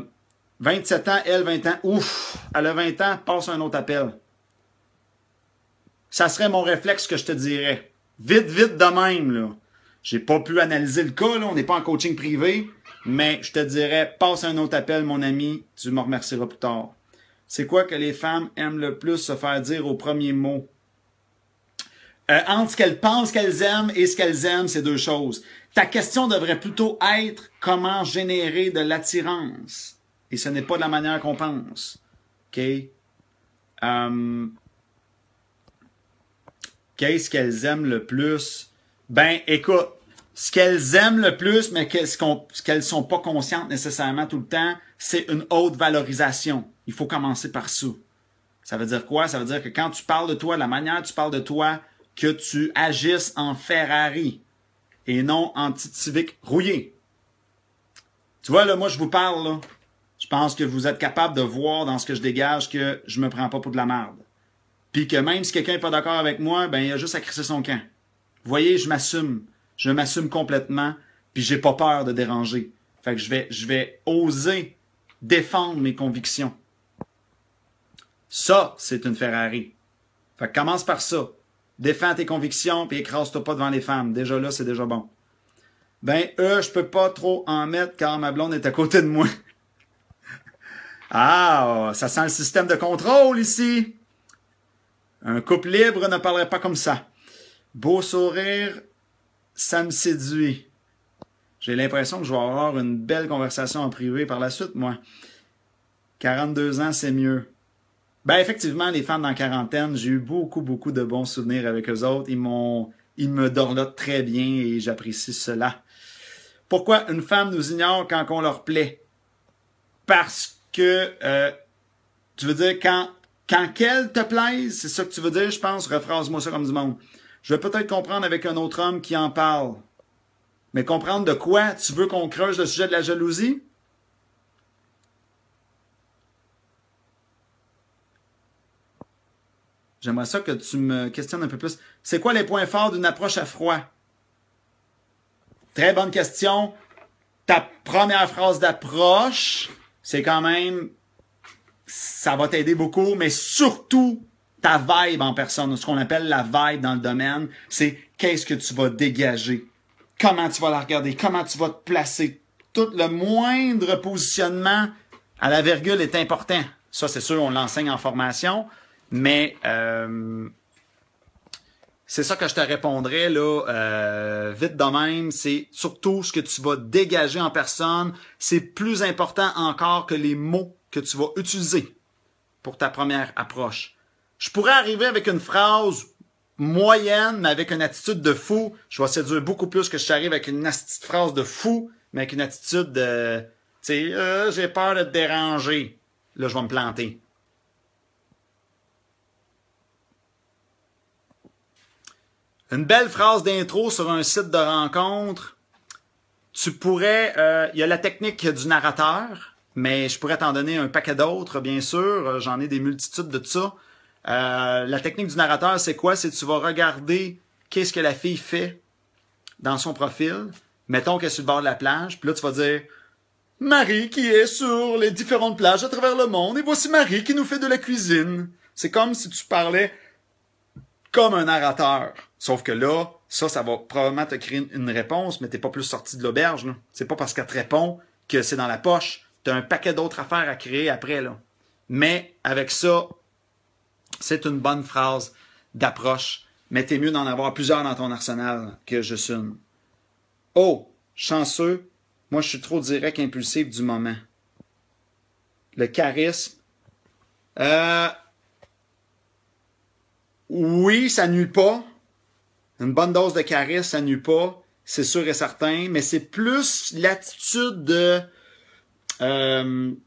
27 ans, elle, 20 ans. Ouf! Elle a 20 ans, passe un autre appel. Ça serait mon réflexe que je te dirais. Vite, vite de même, là. J'ai pas pu analyser le cas, là. On n'est pas en coaching privé. Mais je te dirais, passe un autre appel, mon ami. Tu me remercieras plus tard. C'est quoi que les femmes aiment le plus se faire dire au premier mot? Entre ce qu'elles pensent qu'elles aiment et ce qu'elles aiment, c'est 2 choses. Ta question devrait plutôt être comment générer de l'attirance. Et ce n'est pas de la manière qu'on pense. OK? Qu'est-ce qu'elles aiment le plus? Ben, écoute, ce qu'elles aiment le plus, mais ce qu'elles sont pas conscientes nécessairement tout le temps, c'est une haute valorisation. Il faut commencer par ça. Ça veut dire quoi? Ça veut dire que quand tu parles de toi, la manière dont tu parles de toi, que tu agisses en Ferrari et non en petite Civic rouillée. Tu vois, là, moi, je vous parle, là. Je pense que vous êtes capable de voir dans ce que je dégage que je me prends pas pour de la merde. Puis que même si quelqu'un n'est pas d'accord avec moi, ben il a juste à crisser son camp. Vous voyez, je m'assume. Je m'assume complètement, puis j'ai pas peur de déranger. Fait que je vais oser défendre mes convictions. Ça, c'est une Ferrari. Fait que commence par ça. Défends tes convictions, puis écrase-toi pas devant les femmes. Déjà là, c'est déjà bon. Ben, je peux pas trop en mettre car ma blonde est à côté de moi. Ah, ça sent le système de contrôle ici. Un couple libre ne parlerait pas comme ça. Beau sourire, ça me séduit. J'ai l'impression que je vais avoir une belle conversation en privé par la suite, moi. 42 ans, c'est mieux. Ben, effectivement, les femmes dans la quarantaine, j'ai eu beaucoup, beaucoup de bons souvenirs avec eux autres. Ils me dorlotent très bien et j'apprécie cela. Pourquoi une femme nous ignore quand on leur plaît? Parce que, tu veux dire, quand qu'elle te plaise, c'est ça que tu veux dire, je pense, rephrase-moi ça comme du monde. Je vais peut-être comprendre avec un autre homme qui en parle. Mais comprendre de quoi? Tu veux qu'on creuse le sujet de la jalousie? J'aimerais ça que tu me questionnes un peu plus. C'est quoi les points forts d'une approche à froid? Très bonne question. Ta première phrase d'approche, c'est quand même, ça va t'aider beaucoup, mais surtout ta vibe en personne, ce qu'on appelle la vibe dans le domaine, c'est qu'est-ce que tu vas dégager, comment tu vas la regarder, comment tu vas te placer. Tout le moindre positionnement à la virgule est important. Ça, c'est sûr, on l'enseigne en formation, mais c'est ça que je te répondrais là, vite de même. C'est surtout ce que tu vas dégager en personne. C'est plus important encore que les mots que tu vas utiliser pour ta première approche. Je pourrais arriver avec une phrase moyenne, mais avec une attitude de fou. Je vais séduire beaucoup plus que je t'arrive avec une phrase de fou, mais avec une attitude de, tu sais, j'ai peur de te déranger. Là, je vais me planter. Une belle phrase d'intro sur un site de rencontre. Tu pourrais... Il y a la technique du narrateur, mais je pourrais t'en donner un paquet d'autres, bien sûr. J'en ai des multitudes de ça. La technique du narrateur, c'est quoi? C'est que tu vas regarder qu'est-ce que la fille fait dans son profil. Mettons qu'elle est sur le bord de la plage, puis là, tu vas dire « Marie qui est sur les différentes plages à travers le monde, et voici Marie qui nous fait de la cuisine. » C'est comme si tu parlais comme un narrateur. Sauf que là, ça va probablement te créer une réponse, mais t'es pas plus sorti de l'auberge, là. C'est pas parce qu'elle te répond que c'est dans la poche. T'as un paquet d'autres affaires à créer après, là. Mais avec ça, c'est une bonne phrase d'approche. Mais t'es mieux d'en avoir plusieurs dans ton arsenal que juste une. Oh, chanceux, moi je suis trop direct, impulsif du moment. Le charisme. Oui, ça nuit pas. Une bonne dose de charisme, ça nuit pas. C'est sûr et certain. Mais c'est plus l'attitude de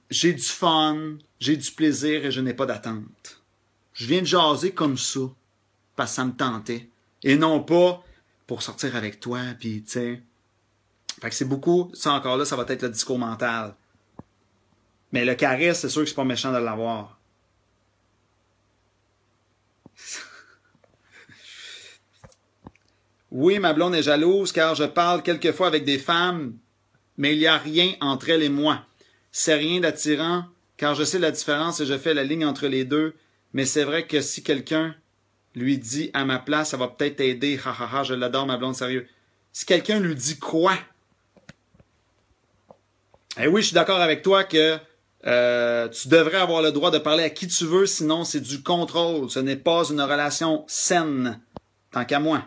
j'ai du fun, j'ai du plaisir et je n'ai pas d'attente. Je viens de jaser comme ça, parce que ça me tentait. Et non pas pour sortir avec toi, puis tu sais. Fait que c'est beaucoup, ça encore là, ça va être le discours mental. Mais le charisme, c'est sûr que c'est pas méchant de l'avoir. Oui, ma blonde est jalouse car je parle quelquefois avec des femmes, mais il n'y a rien entre elle et moi. C'est rien d'attirant car je sais la différence et je fais la ligne entre les deux, mais c'est vrai que si quelqu'un lui dit à ma place, ça va peut-être t'aider, ha ha ha, je l'adore ma blonde, sérieux. Si quelqu'un lui dit quoi? Eh oui, je suis d'accord avec toi que tu devrais avoir le droit de parler à qui tu veux, sinon c'est du contrôle. Ce n'est pas une relation saine, tant qu'à moi.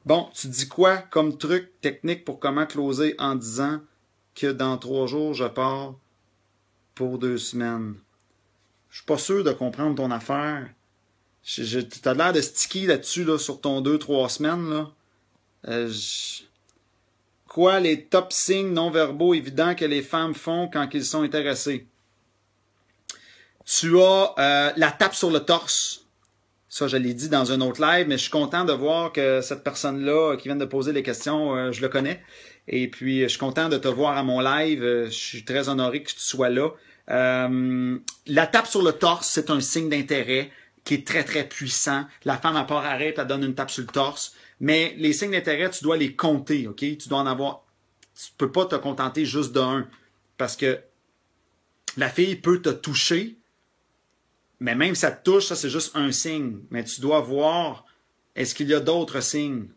Bon, tu dis quoi comme truc technique pour comment closer en disant que dans 3 jours, je pars pour 2 semaines? Je suis pas sûr de comprendre ton affaire. Tu as l'air de sticker là-dessus, là, sur ton 2-3 semaines, là. Quoi, les top signes non-verbaux évidents que les femmes font quand ils sont intéressés? Tu as la tape sur le torse. Ça, je l'ai dit dans un autre live, mais je suis content de voir que cette personne-là qui vient de poser les questions, je le connais. Et puis, je suis content de te voir à mon live. Je suis très honoré que tu sois là. La tape sur le torse, c'est un signe d'intérêt qui est très, très puissant. La femme, à part arrête, elle donne une tape sur le torse. Mais les signes d'intérêt, tu dois les compter, OK? Tu dois en avoir... Tu peux pas te contenter juste d'un. Parce que la fille peut te toucher, mais même si ça te touche, ça c'est juste un signe. Mais tu dois voir, est-ce qu'il y a d'autres signes?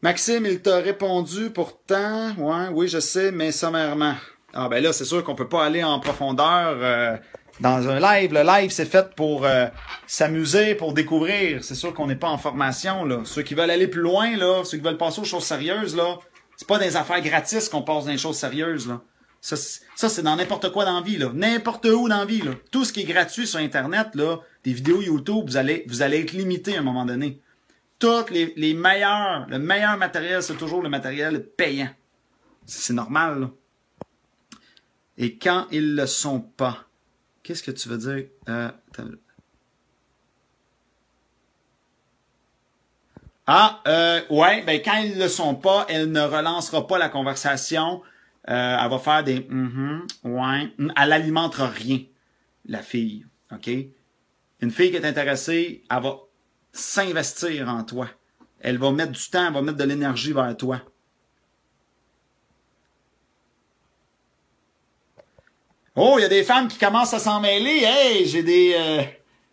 Maxime, il t'a répondu pourtant. Ouais, oui, je sais, mais sommairement. Ah ben là, c'est sûr qu'on peut pas aller en profondeur dans un live. Le live, c'est fait pour s'amuser, pour découvrir. C'est sûr qu'on n'est pas en formation, là. Ceux qui veulent aller plus loin, là, ceux qui veulent passer aux choses sérieuses, là, c'est pas des affaires gratis qu'on passe dans les choses sérieuses, là. Ça c'est dans n'importe quoi dans la vie, là. N'importe où dans la vie, là. Tout ce qui est gratuit sur Internet, là, des vidéos YouTube, vous allez être limité à un moment donné. Toutes les meilleurs, le meilleur matériel, c'est toujours le matériel payant. C'est normal, là. Et quand ils le sont pas, qu'est-ce que tu veux dire? Ouais, ben quand ils le sont pas, elle ne relancera pas la conversation. Elle va faire des ouais. Elle alimente rien, la fille. OK? Une fille qui est intéressée, elle va s'investir en toi. Elle va mettre du temps, elle va mettre de l'énergie vers toi. Oh, il y a des femmes qui commencent à s'en mêler. Hey,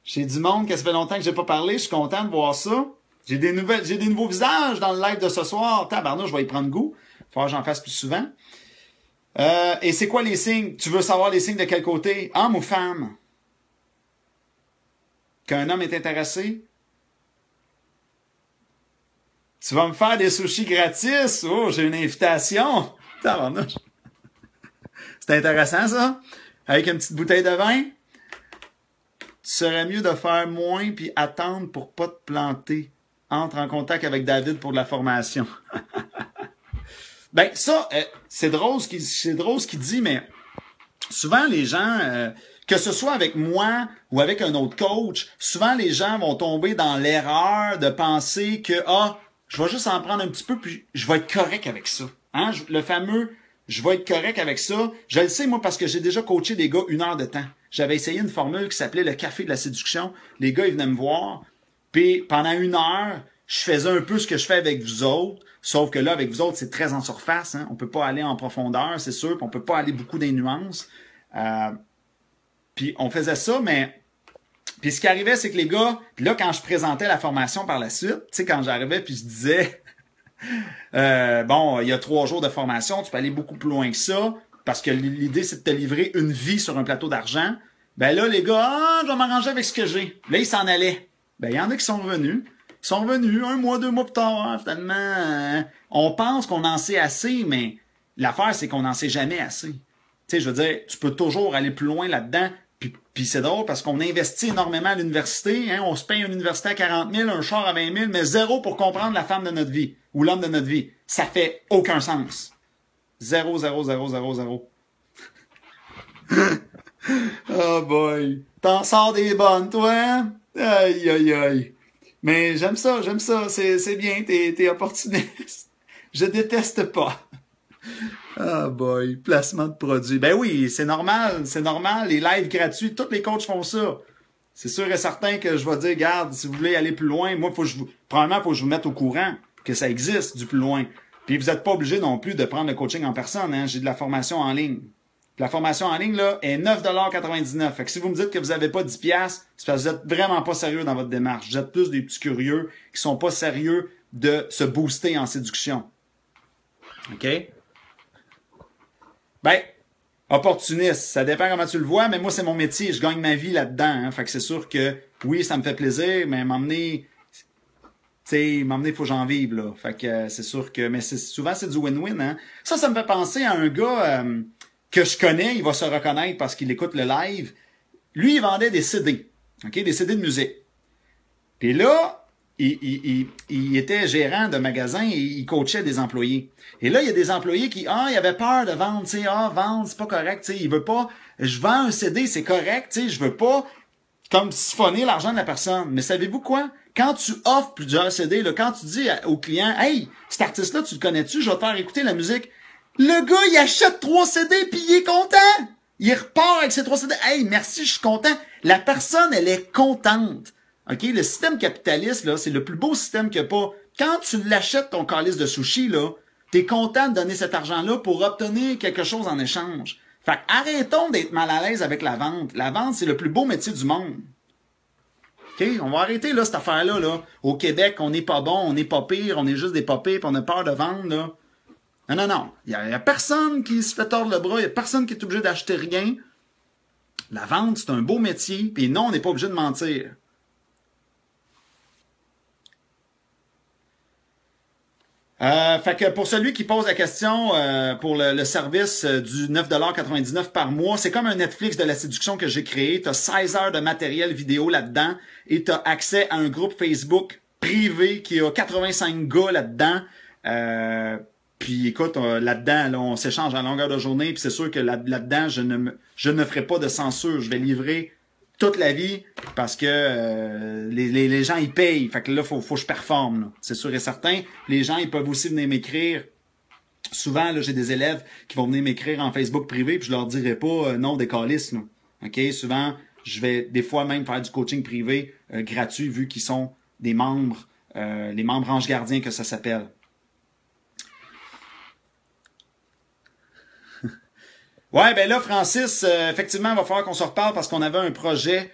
j'ai du monde que ça fait longtemps que j'ai pas parlé. Je suis content de voir ça. J'ai des nouveaux visages dans le live de ce soir. Tabarnouche, je vais y prendre goût. Il faut que j'en fasse plus souvent. Et c'est quoi les signes? Tu veux savoir les signes de quel côté? Homme ou femme? Qu'un homme est intéressé? Tu vas me faire des sushis gratis? Oh, j'ai une invitation! C'est intéressant, ça? Avec une petite bouteille de vin? Tu serais mieux de faire moins puis attendre pour pas te planter. Entre en contact avec David pour de la formation. Ben, ça, c'est drôle ce qu'il dit, mais souvent les gens que ce soit avec moi ou avec un autre coach, souvent les gens vont tomber dans l'erreur de penser que, je vais juste en prendre un petit peu puis je vais être correct avec ça. Hein? Le fameux, je vais être correct avec ça. Je le sais, moi, parce que j'ai déjà coaché des gars 1 heure de temps. J'avais essayé une formule qui s'appelait le café de la séduction. Les gars, ils venaient me voir. Puis pendant 1 heure, je faisais un peu ce que je fais avec vous autres. Sauf que là, avec vous autres, c'est très en surface. Hein? On peut pas aller en profondeur, c'est sûr. Puis on peut pas aller beaucoup dans les nuances. Puis on faisait ça, mais... Puis ce qui arrivait, c'est que les gars... Puis là, quand je présentais la formation par la suite, tu sais, quand j'arrivais puis je disais... bon, il y a 3 jours de formation, tu peux aller beaucoup plus loin que ça, parce que l'idée, c'est de te livrer une vie sur un plateau d'argent. Ben là, les gars, je vais m'arranger avec ce que j'ai. Là, ils s'en allaient. Ben, il y en a qui sont revenus. Ils sont revenus 1 mois, 2 mois plus tard, hein, finalement. On pense qu'on en sait assez, mais l'affaire, c'est qu'on n'en sait jamais assez. Tu sais, je veux dire, tu peux toujours aller plus loin là-dedans. Puis c'est drôle parce qu'on investit énormément à l'université. Hein, on se paye une université à 40 000, un char à 20 000, mais 0 pour comprendre la femme de notre vie ou l'homme de notre vie. Ça fait aucun sens. 0, 0, 0, 0, 0. Oh boy. T'en sors des bonnes, toi, hein? Aïe, aïe, aïe. Mais j'aime ça. C'est bien, t'es opportuniste. Je déteste pas. Ah boy, placement de produits. Ben oui, c'est normal. Les lives gratuits, tous les coachs font ça. C'est sûr et certain que je vais dire, regarde, si vous voulez aller plus loin, moi, premièrement, faut que je vous mette au courant que ça existe du plus loin. Puis vous n'êtes pas obligé non plus de prendre le coaching en personne. Hein? J'ai de la formation en ligne. La formation en ligne, là, est 9,99 $. Fait que si vous me dites que vous n'avez pas 10$, c'est parce que vous êtes vraiment pas sérieux dans votre démarche. Vous êtes plus des petits curieux qui sont pas sérieux de se booster en séduction. OK? Ben, opportuniste, ça dépend comment tu le vois, mais moi, c'est mon métier, je gagne ma vie là-dedans. Hein, fait que c'est sûr que, oui, ça me fait plaisir, mais m'emmener, il faut que j'en vive, là. Fait que c'est sûr que, mais souvent, c'est du win-win, hein. Ça me fait penser à un gars que je connais, il va se reconnaître parce qu'il écoute le live. Lui, il vendait des CD, OK, des CD de musique. Puis là, il était gérant de magasin et il coachait des employés. Et là, il y a des employés qui, il avait peur de vendre, tu sais, vendre, c'est pas correct, tu sais, il veut pas, je vends un CD, c'est correct, tu sais, je veux pas, comme siphonner l'argent de la personne. Mais savez-vous quoi? Quand tu offres plusieurs CD, là, quand tu dis au client, hey, cet artiste-là, tu le connais-tu, je vais te faire écouter la musique. Le gars, il achète 3 CD puis il est content. Il repart avec ses 3 CD. Hey, merci, je suis content. La personne, elle est contente. OK? Le système capitaliste, là, c'est le plus beau système qu'il n'y a pas. Quand tu l'achètes, ton calice de sushi, là, t'es content de donner cet argent-là pour obtenir quelque chose en échange. Fait arrêtons d'être mal à l'aise avec la vente. La vente, c'est le plus beau métier du monde. OK? On va arrêter, là, cette affaire-là, là. Au Québec, on n'est pas bon, on n'est pas pire, on est juste des pas pires, puis on a peur de vendre, là. Non. Il y a personne qui se fait tordre le bras, il y a personne qui est obligé d'acheter rien. La vente, c'est un beau métier, puis non, on n'est pas obligé de mentir. Fait que pour celui qui pose la question pour le service du 9,99 $ par mois, c'est comme un Netflix de la séduction que j'ai créé. Tu as 16 heures de matériel vidéo là-dedans et tu as accès à un groupe Facebook privé qui a 85 gars là-dedans. Puis écoute, là-dedans, là, on s'échange à longueur de journée, puis c'est sûr que là-dedans, je ne ferai pas de censure. Je vais livrer toute la vie parce que les gens, ils payent. Fait que là, faut que je performe. Là. C'est sûr et certain. Les gens, ils peuvent aussi venir m'écrire. Souvent, là, j'ai des élèves qui vont venir m'écrire en Facebook privé, puis je leur dirai pas non des calices. OK? Souvent, je vais des fois même faire du coaching privé gratuit vu qu'ils sont des membres, les membres Ange Gardien que ça s'appelle. Ouais, ben là, Francis, effectivement, il va falloir qu'on se reparle parce qu'on avait un projet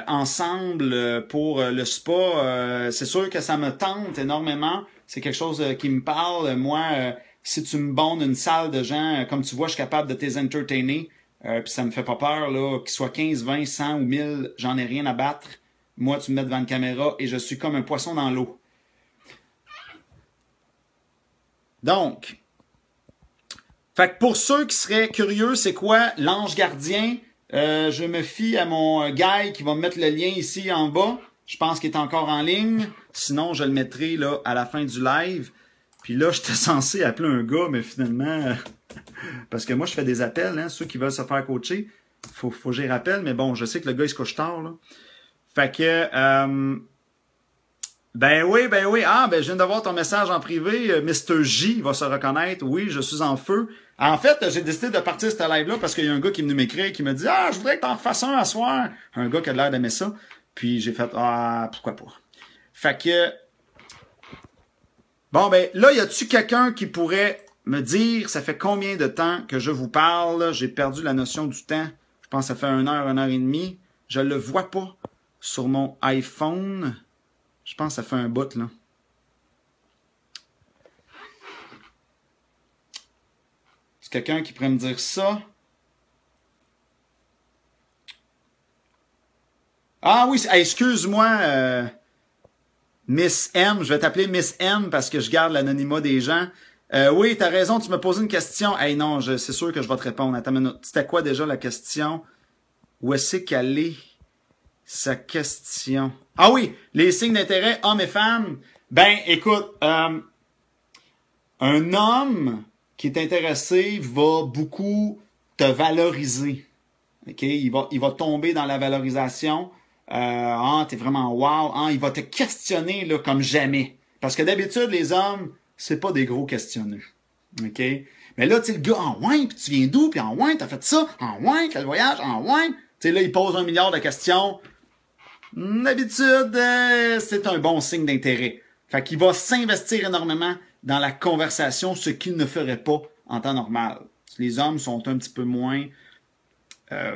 ensemble pour le spa. C'est sûr que ça me tente énormément. C'est quelque chose qui me parle. Moi, si tu me bondes une salle de gens, comme tu vois, je suis capable de t'es entertainer. Puis ça me fait pas peur, là, qu'ils soient 15, 20, 100 ou 1000, j'en ai rien à battre. Moi, tu me mets devant une caméra et je suis comme un poisson dans l'eau. Donc... Fait que pour ceux qui seraient curieux, c'est quoi l'ange gardien? Je me fie à mon guy qui va me mettre le lien ici en bas. Je pense qu'il est encore en ligne. Sinon, je le mettrai là à la fin du live. Puis là, j'étais censé appeler un gars, mais finalement, parce que moi, je fais des appels, hein, ceux qui veulent se faire coacher. faut que j'y rappelle, mais bon, je sais que le gars, il se couche tard, là. Fait que, ben oui. Ah, ben je viens d'avoir ton message en privé. Mr. J va se reconnaître. Oui, je suis en feu. En fait, j'ai décidé de partir cette live-là parce qu'il y a un gars qui est venu m'écrire qui me dit « Ah, je voudrais que t'en fasses un à soir. » Un gars qui a l'air d'aimer ça. Puis j'ai fait « Ah, pourquoi pas. » Fait que... Bon, ben là, y a-tu quelqu'un qui pourrait me dire, ça fait combien de temps que je vous parle? J'ai perdu la notion du temps. Je pense que ça fait 1 heure et demie. Je le vois pas sur mon iPhone. Je pense que ça fait un bout, là. C'est quelqu'un qui pourrait me dire ça? Ah oui, excuse-moi, Miss M. Je vais t'appeler Miss M parce que je garde l'anonymat des gens. Oui, t'as raison, tu me poses une question. Hey non, c'est sûr que je vais te répondre. Attends une minute. C'était quoi déjà la question? Où est-ce qu'elle est? Sa question. Ah oui, les signes d'intérêt, hommes et femmes. Ben, écoute, un homme qui est intéressé va beaucoup te valoriser. OK? Il va tomber dans la valorisation. T'es vraiment wow. Il va te questionner là, comme jamais. Parce que d'habitude, les hommes, c'est pas des gros questionneux. OK? Mais là, tu sais, le gars, en ouin, puis tu viens d'où? Puis en ouin, t'as fait ça? En ouin, quel voyage? En ouin? Tu sais, là, il pose 1 milliard de questions. D'habitude, c'est un bon signe d'intérêt. Fait qu'il va s'investir énormément dans la conversation, ce qu'il ne ferait pas en temps normal. Les hommes sont un petit peu moins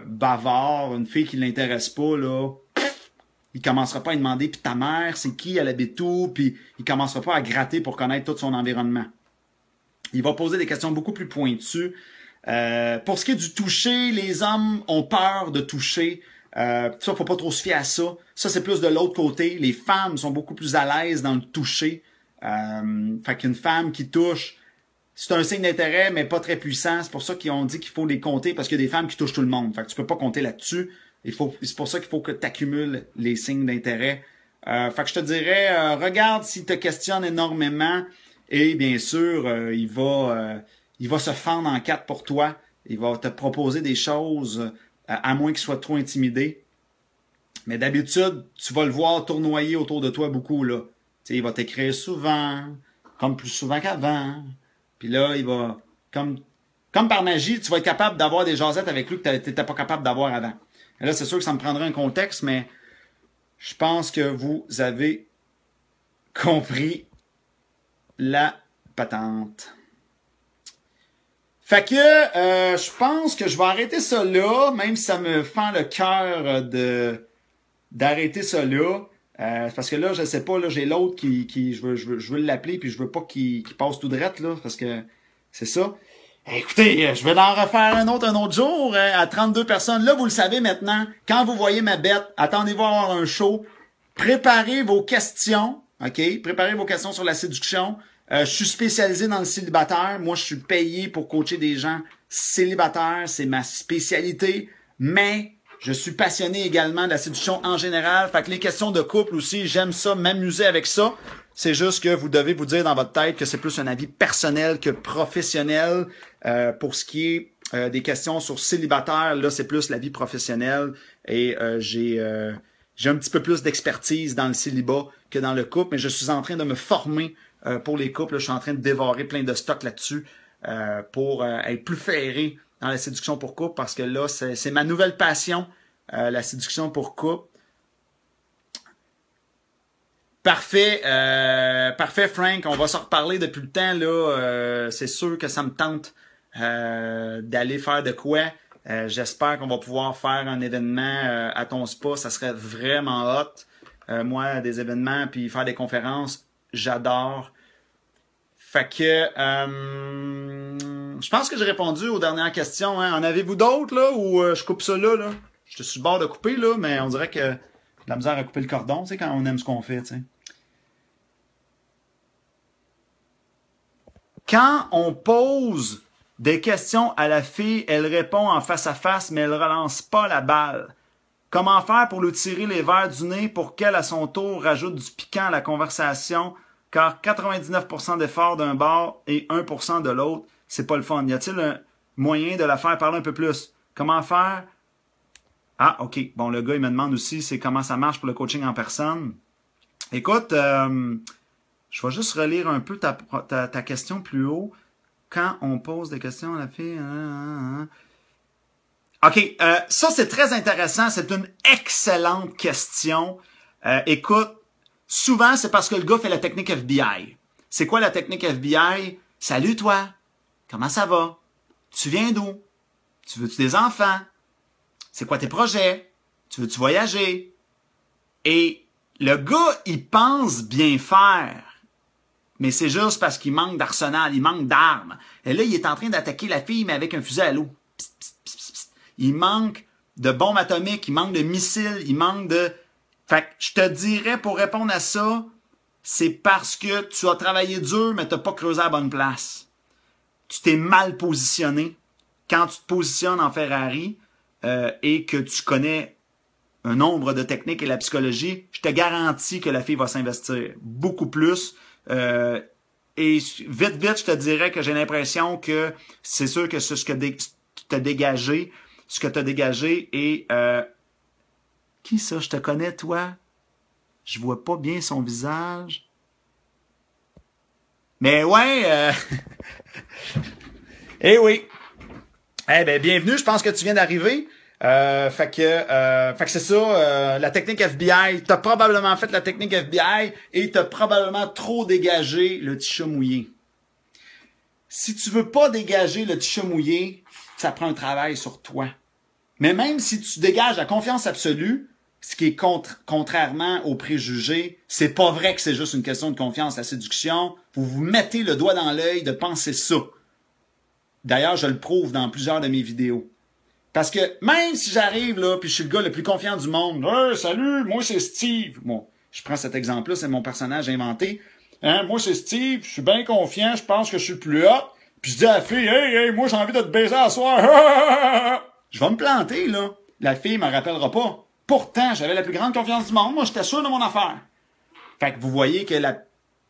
bavards. Une fille qui l'intéresse pas, là, il commencera pas à lui demander, puis ta mère, c'est qui, elle habite où, puis il commencera pas à gratter pour connaître tout son environnement. Il va poser des questions beaucoup plus pointues. Pour ce qui est du toucher, les hommes ont peur de toucher. Ça, faut pas trop se fier à ça. Ça, c'est plus de l'autre côté. Les femmes sont beaucoup plus à l'aise dans le toucher. Fait qu'une femme qui touche, c'est un signe d'intérêt, mais pas très puissant. C'est pour ça qu'ils ont dit qu'il faut les compter, parce qu'il y a des femmes qui touchent tout le monde. Fait que tu peux pas compter là-dessus. C'est pour ça qu'il faut que tu accumules les signes d'intérêt. Fait que je te dirais, regarde s'il te questionne énormément. Et bien sûr, il va se fendre en 4 pour toi. Il va te proposer des choses, à moins qu'il soit trop intimidé. Mais d'habitude, tu vas le voir tournoyer autour de toi beaucoup, là. T'sais, il va t'écrire souvent, comme plus souvent qu'avant. Puis là, il va, comme par magie, tu vas être capable d'avoir des jasettes avec lui que tu n'étais pas capable d'avoir avant. Et là, c'est sûr que ça me prendrait un contexte, mais je pense que vous avez compris la patente. Fait que je pense que je vais arrêter ça là, même si ça me fend le cœur d'arrêter ça là. Parce que là, je sais pas, là, j'ai l'autre qui je veux l'appeler, puis je veux pas qu'il passe tout droit, là, parce que c'est ça. Écoutez, je vais en refaire un autre jour, à 32 personnes. Là, vous le savez maintenant, quand vous voyez ma bête, attendez-vous à avoir un show. Préparez vos questions, OK? Préparez vos questions sur la séduction. Je suis spécialisé dans le célibataire. Moi, je suis payé pour coacher des gens célibataires. C'est ma spécialité. Mais je suis passionné également de la séduction en général. Fait que les questions de couple aussi, j'aime ça, m'amuser avec ça. C'est juste que vous devez vous dire dans votre tête que c'est plus un avis personnel que professionnel. Pour ce qui est des questions sur célibataire, là, c'est plus la vie professionnelle. Et j'ai un petit peu plus d'expertise dans le célibat que dans le couple. Mais je suis en train de me former pour les couples. Là, je suis en train de dévorer plein de stocks là-dessus pour être plus ferré dans la séduction pour couple. Parce que là, c'est ma nouvelle passion, la séduction pour couple. Parfait, parfait Frank, on va se reparler depuis le temps là. C'est sûr que ça me tente d'aller faire de quoi. J'espère qu'on va pouvoir faire un événement à ton spa, ça serait vraiment hot. Moi, des événements puis faire des conférences, j'adore. Fait que je pense que j'ai répondu aux dernières questions. Hein. En avez-vous d'autres là ou je coupe ça là? Je suis sur le bord de couper là, mais on dirait que la misère à couper le cordon, tu sais, quand on aime ce qu'on fait, tu sais. Quand on pose des questions à la fille, elle répond en face à face, mais elle relance pas la balle. Comment faire pour lui tirer les verres du nez pour qu'elle, à son tour, rajoute du piquant à la conversation, car 99% d'efforts d'un bord et 1% de l'autre, c'est pas le fun. Y a-t-il un moyen de la faire parler un peu plus? Comment faire Ah, OK. Bon, le gars, il me demande aussi, c'est comment ça marche pour le coaching en personne. Écoute, je vais juste relire un peu ta question plus haut. Quand on pose des questions à la fille... OK, ça, c'est très intéressant. C'est une excellente question. Écoute, souvent, c'est parce que le gars fait la technique FBI. C'est quoi la technique FBI? Salut, toi. Comment ça va? Tu viens d'où? Tu veux-tu des enfants? C'est quoi tes projets? Tu veux-tu voyager? Et le gars, il pense bien faire. Mais c'est juste parce qu'il manque d'arsenal, il manque d'armes. Et là, il est en train d'attaquer la fille, mais avec un fusil à l'eau. Il manque de bombes atomiques, il manque de missiles, il manque de... Fait que je te dirais, pour répondre à ça, c'est parce que tu as travaillé dur, mais tu n'as pas creusé à la bonne place. Tu t'es mal positionné. Quand tu te positionnes en Ferrari et que tu connais un nombre de techniques et la psychologie, je te garantis que la fille va s'investir beaucoup plus. Et vite, je te dirais que j'ai l'impression que c'est sûr que c'est ce que tu as dégagé, et qui ça? Je te connais, toi? Je vois pas bien son visage. Mais ouais, eh oui. Eh ben, bienvenue, je pense que tu viens d'arriver. Fait que c'est ça, la technique FBI, t'as probablement fait la technique FBI et t'as probablement trop dégagé le petit chat mouillé. Si tu veux pas dégager le petit chat mouillé, ça prend un travail sur toi. Mais même si tu dégages la confiance absolue, ce qui est contrairement aux préjugés, c'est pas vrai que c'est juste une question de confiance, la séduction. Vous vous mettez le doigt dans l'œil de penser ça. D'ailleurs, je le prouve dans plusieurs de mes vidéos. Parce que même si j'arrive là, puis je suis le gars le plus confiant du monde, hey, salut, moi c'est Steve. Bon, je prends cet exemple-là, c'est mon personnage inventé. Hein, moi c'est Steve, je suis bien confiant, je pense que je suis le plus hot. Puis je dis à la fille, hey, moi j'ai envie de te baiser à soir. Je vais me planter là. La fille me rappellera pas. Pourtant, j'avais la plus grande confiance du monde. Moi, j'étais sûr de mon affaire. Fait que vous voyez que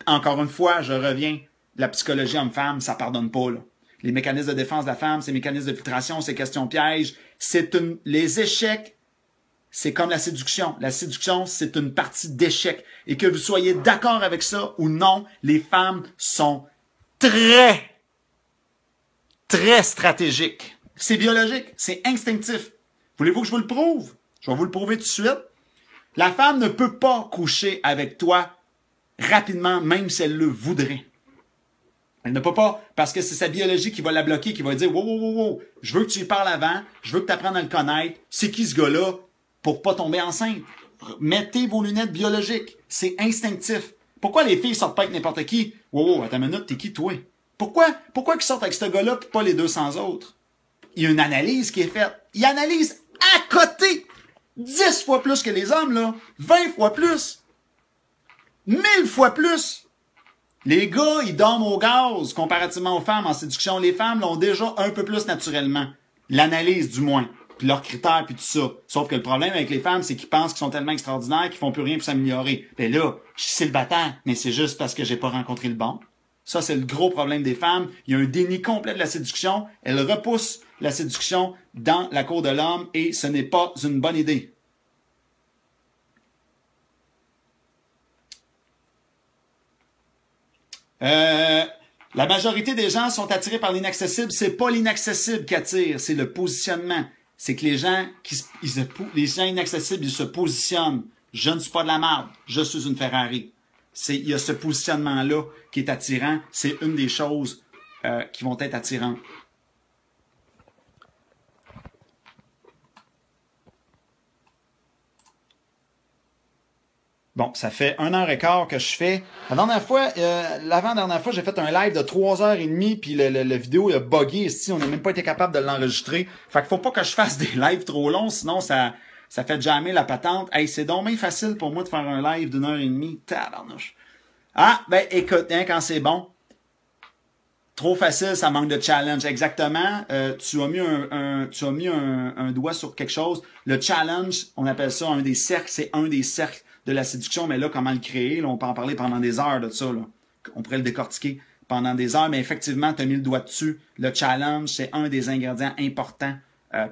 encore une fois, je reviens, la psychologie homme-femme, ça pardonne pas là. Les mécanismes de défense de la femme, ces mécanismes de filtration, ces questions pièges, les échecs, c'est comme la séduction. La séduction, c'est une partie d'échec. Et que vous soyez d'accord avec ça ou non, les femmes sont très stratégiques. C'est biologique, c'est instinctif. Voulez-vous que je vous le prouve? Je vais vous le prouver tout de suite. La femme ne peut pas coucher avec toi rapidement, même si elle le voudrait. Elle ne peut pas, parce que c'est sa biologie qui va la bloquer, qui va dire, wow, je veux que tu y parles avant, je veux que tu apprennes à le connaître. C'est qui ce gars-là pour pas tomber enceinte? Mettez vos lunettes biologiques. C'est instinctif. Pourquoi les filles sortent pas avec n'importe qui? Wow, attends une minute, t'es qui, toi? Pourquoi qu'ils sortent avec ce gars-là et pas les 200 autres? Il y a une analyse qui est faite. Il analyse à côté 10 fois plus que les hommes, là. 20 fois plus. 1000 fois plus. Les gars, ils dorment au gaz comparativement aux femmes en séduction. Les femmes l'ont déjà un peu plus naturellement. L'analyse, du moins. Puis leurs critères, puis tout ça. Sauf que le problème avec les femmes, c'est qu'ils pensent qu'ils sont tellement extraordinaires qu'ils font plus rien pour s'améliorer. Ben là, je suis célibataire, mais c'est juste parce que j'ai pas rencontré le bon. Ça, c'est le gros problème des femmes. Il y a un déni complet de la séduction. Elles repoussent la séduction dans la cour de l'homme et ce n'est pas une bonne idée. La majorité des gens sont attirés par l'inaccessible. C'est pas l'inaccessible qui attire, c'est le positionnement. C'est que les gens inaccessibles, ils se positionnent. Je ne suis pas de la marde, je suis une Ferrari. Il y a ce positionnement-là qui est attirant. C'est une des choses qui vont être attirantes. Bon, ça fait 1h15 que je fais. L'avant-dernière fois, j'ai fait un live de 3h30, puis le vidéo a buggé ici. On n'a même pas été capable de l'enregistrer. Fait qu'il faut pas que je fasse des lives trop longs, sinon ça fait jammer la patente. Hey, c'est donc bien facile pour moi de faire un live d'1h30. Tabarnouche. Ah, ben écoute, hein, quand c'est bon. Trop facile, ça manque de challenge. Exactement. Tu as mis un doigt sur quelque chose. Le challenge, on appelle ça un des cercles. C'est un des cercles de la séduction. Mais là, comment le créer? Là, on peut en parler pendant des heures de ça. Là. On pourrait le décortiquer pendant des heures. Mais effectivement, tu as mis le doigt dessus. Le challenge, c'est un des ingrédients importants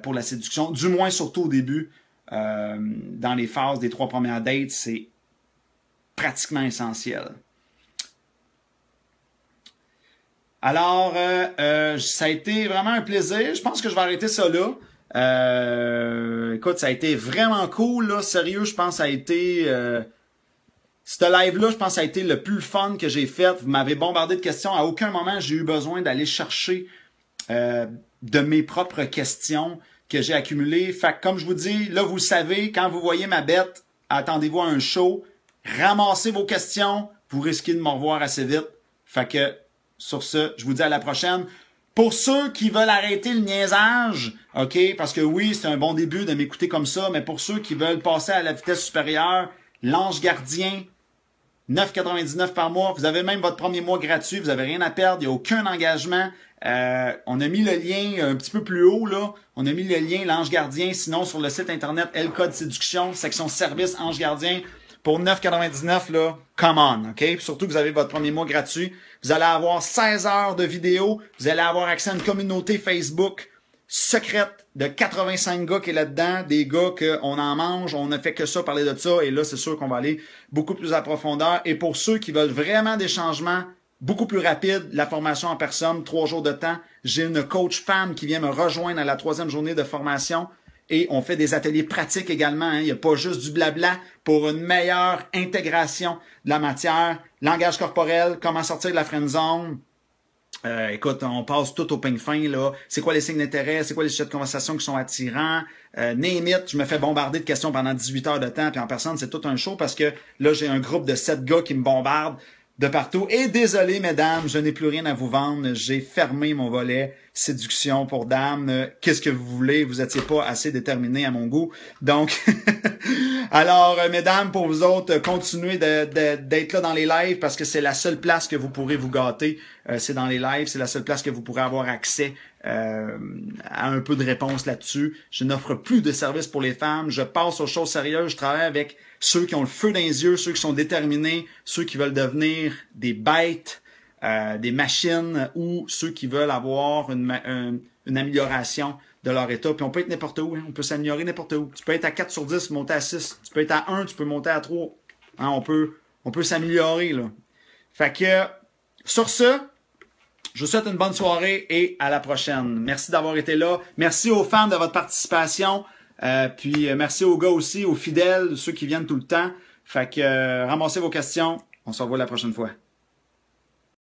pour la séduction. Du moins, surtout au début. dans les phases des 3 premières dates, c'est pratiquement essentiel. Alors, ça a été vraiment un plaisir. Je pense que je vais arrêter ça là. Écoute, ça a été vraiment cool, là. Sérieux, je pense que ça a été... ce live-là, je pense que ça a été le plus fun que j'ai fait. Vous m'avez bombardé de questions. À aucun moment, j'ai eu besoin d'aller chercher de mes propres questions que j'ai accumulées. Fait que, comme je vous dis, là, vous le savez, quand vous voyez ma bête, attendez-vous à un show. Ramassez vos questions. Vous risquez de me revoir assez vite. Fait que, sur ce, je vous dis à la prochaine. Pour ceux qui veulent arrêter le niaisage, OK, parce que oui, c'est un bon début de m'écouter comme ça, mais pour ceux qui veulent passer à la vitesse supérieure, l'Ange Gardien, 9,99 par mois. Vous avez même votre premier mois gratuit. Vous n'avez rien à perdre. Il n'y a aucun engagement. On a mis le lien un petit peu plus haut, là. On a mis le lien l'Ange Gardien. Sinon, sur le site internet L Code Séduction, section service Ange Gardien, pour 9,99, là, come on, OK? Puis surtout que vous avez votre premier mois gratuit. Vous allez avoir 16 heures de vidéo. Vous allez avoir accès à une communauté Facebook secrète de 85 gars qui est là-dedans, des gars qu'on en mange, on ne fait que ça, parler de ça, et là, c'est sûr qu'on va aller beaucoup plus à profondeur. Et pour ceux qui veulent vraiment des changements beaucoup plus rapides, la formation en personne, 3 jours de temps, j'ai une coach femme qui vient me rejoindre à la 3e journée de formation, et on fait des ateliers pratiques également, hein. Il n'y a pas juste du blabla pour une meilleure intégration de la matière, langage corporel, comment sortir de la friend zone. Écoute, on passe tout au peigne fin, là. C'est quoi les signes d'intérêt? C'est quoi les sujets de conversation qui sont attirants? Name it, je me fais bombarder de questions pendant 18 heures de temps, puis en personne, c'est tout un show parce que là, j'ai un groupe de 7 gars qui me bombardent de partout. Et désolé, mesdames, je n'ai plus rien à vous vendre. J'ai fermé mon volet séduction pour dames. Qu'est-ce que vous voulez? Vous n'étiez pas assez déterminés à mon goût. Donc, alors, mesdames, pour vous autres, continuez d'être là dans les lives parce que c'est la seule place que vous pourrez vous gâter. C'est dans les lives. C'est la seule place que vous pourrez avoir accès à un peu de réponse là-dessus. Je n'offre plus de services pour les femmes. Je passe aux choses sérieuses. Je travaille avec ceux qui ont le feu dans les yeux, ceux qui sont déterminés, ceux qui veulent devenir des bêtes, des machines, ou ceux qui veulent avoir une amélioration de leur état. Puis on peut être n'importe où, hein. On peut s'améliorer n'importe où. Tu peux être à 4 sur 10, monter à 6. Tu peux être à 1, tu peux monter à 3. Hein, on peut s'améliorer, là. Fait que, sur ce, je vous souhaite une bonne soirée et à la prochaine. Merci d'avoir été là. Merci aux fans de votre participation. Puis merci aux gars aussi, aux fidèles, ceux qui viennent tout le temps. Fait que ramassez vos questions. On se revoit la prochaine fois.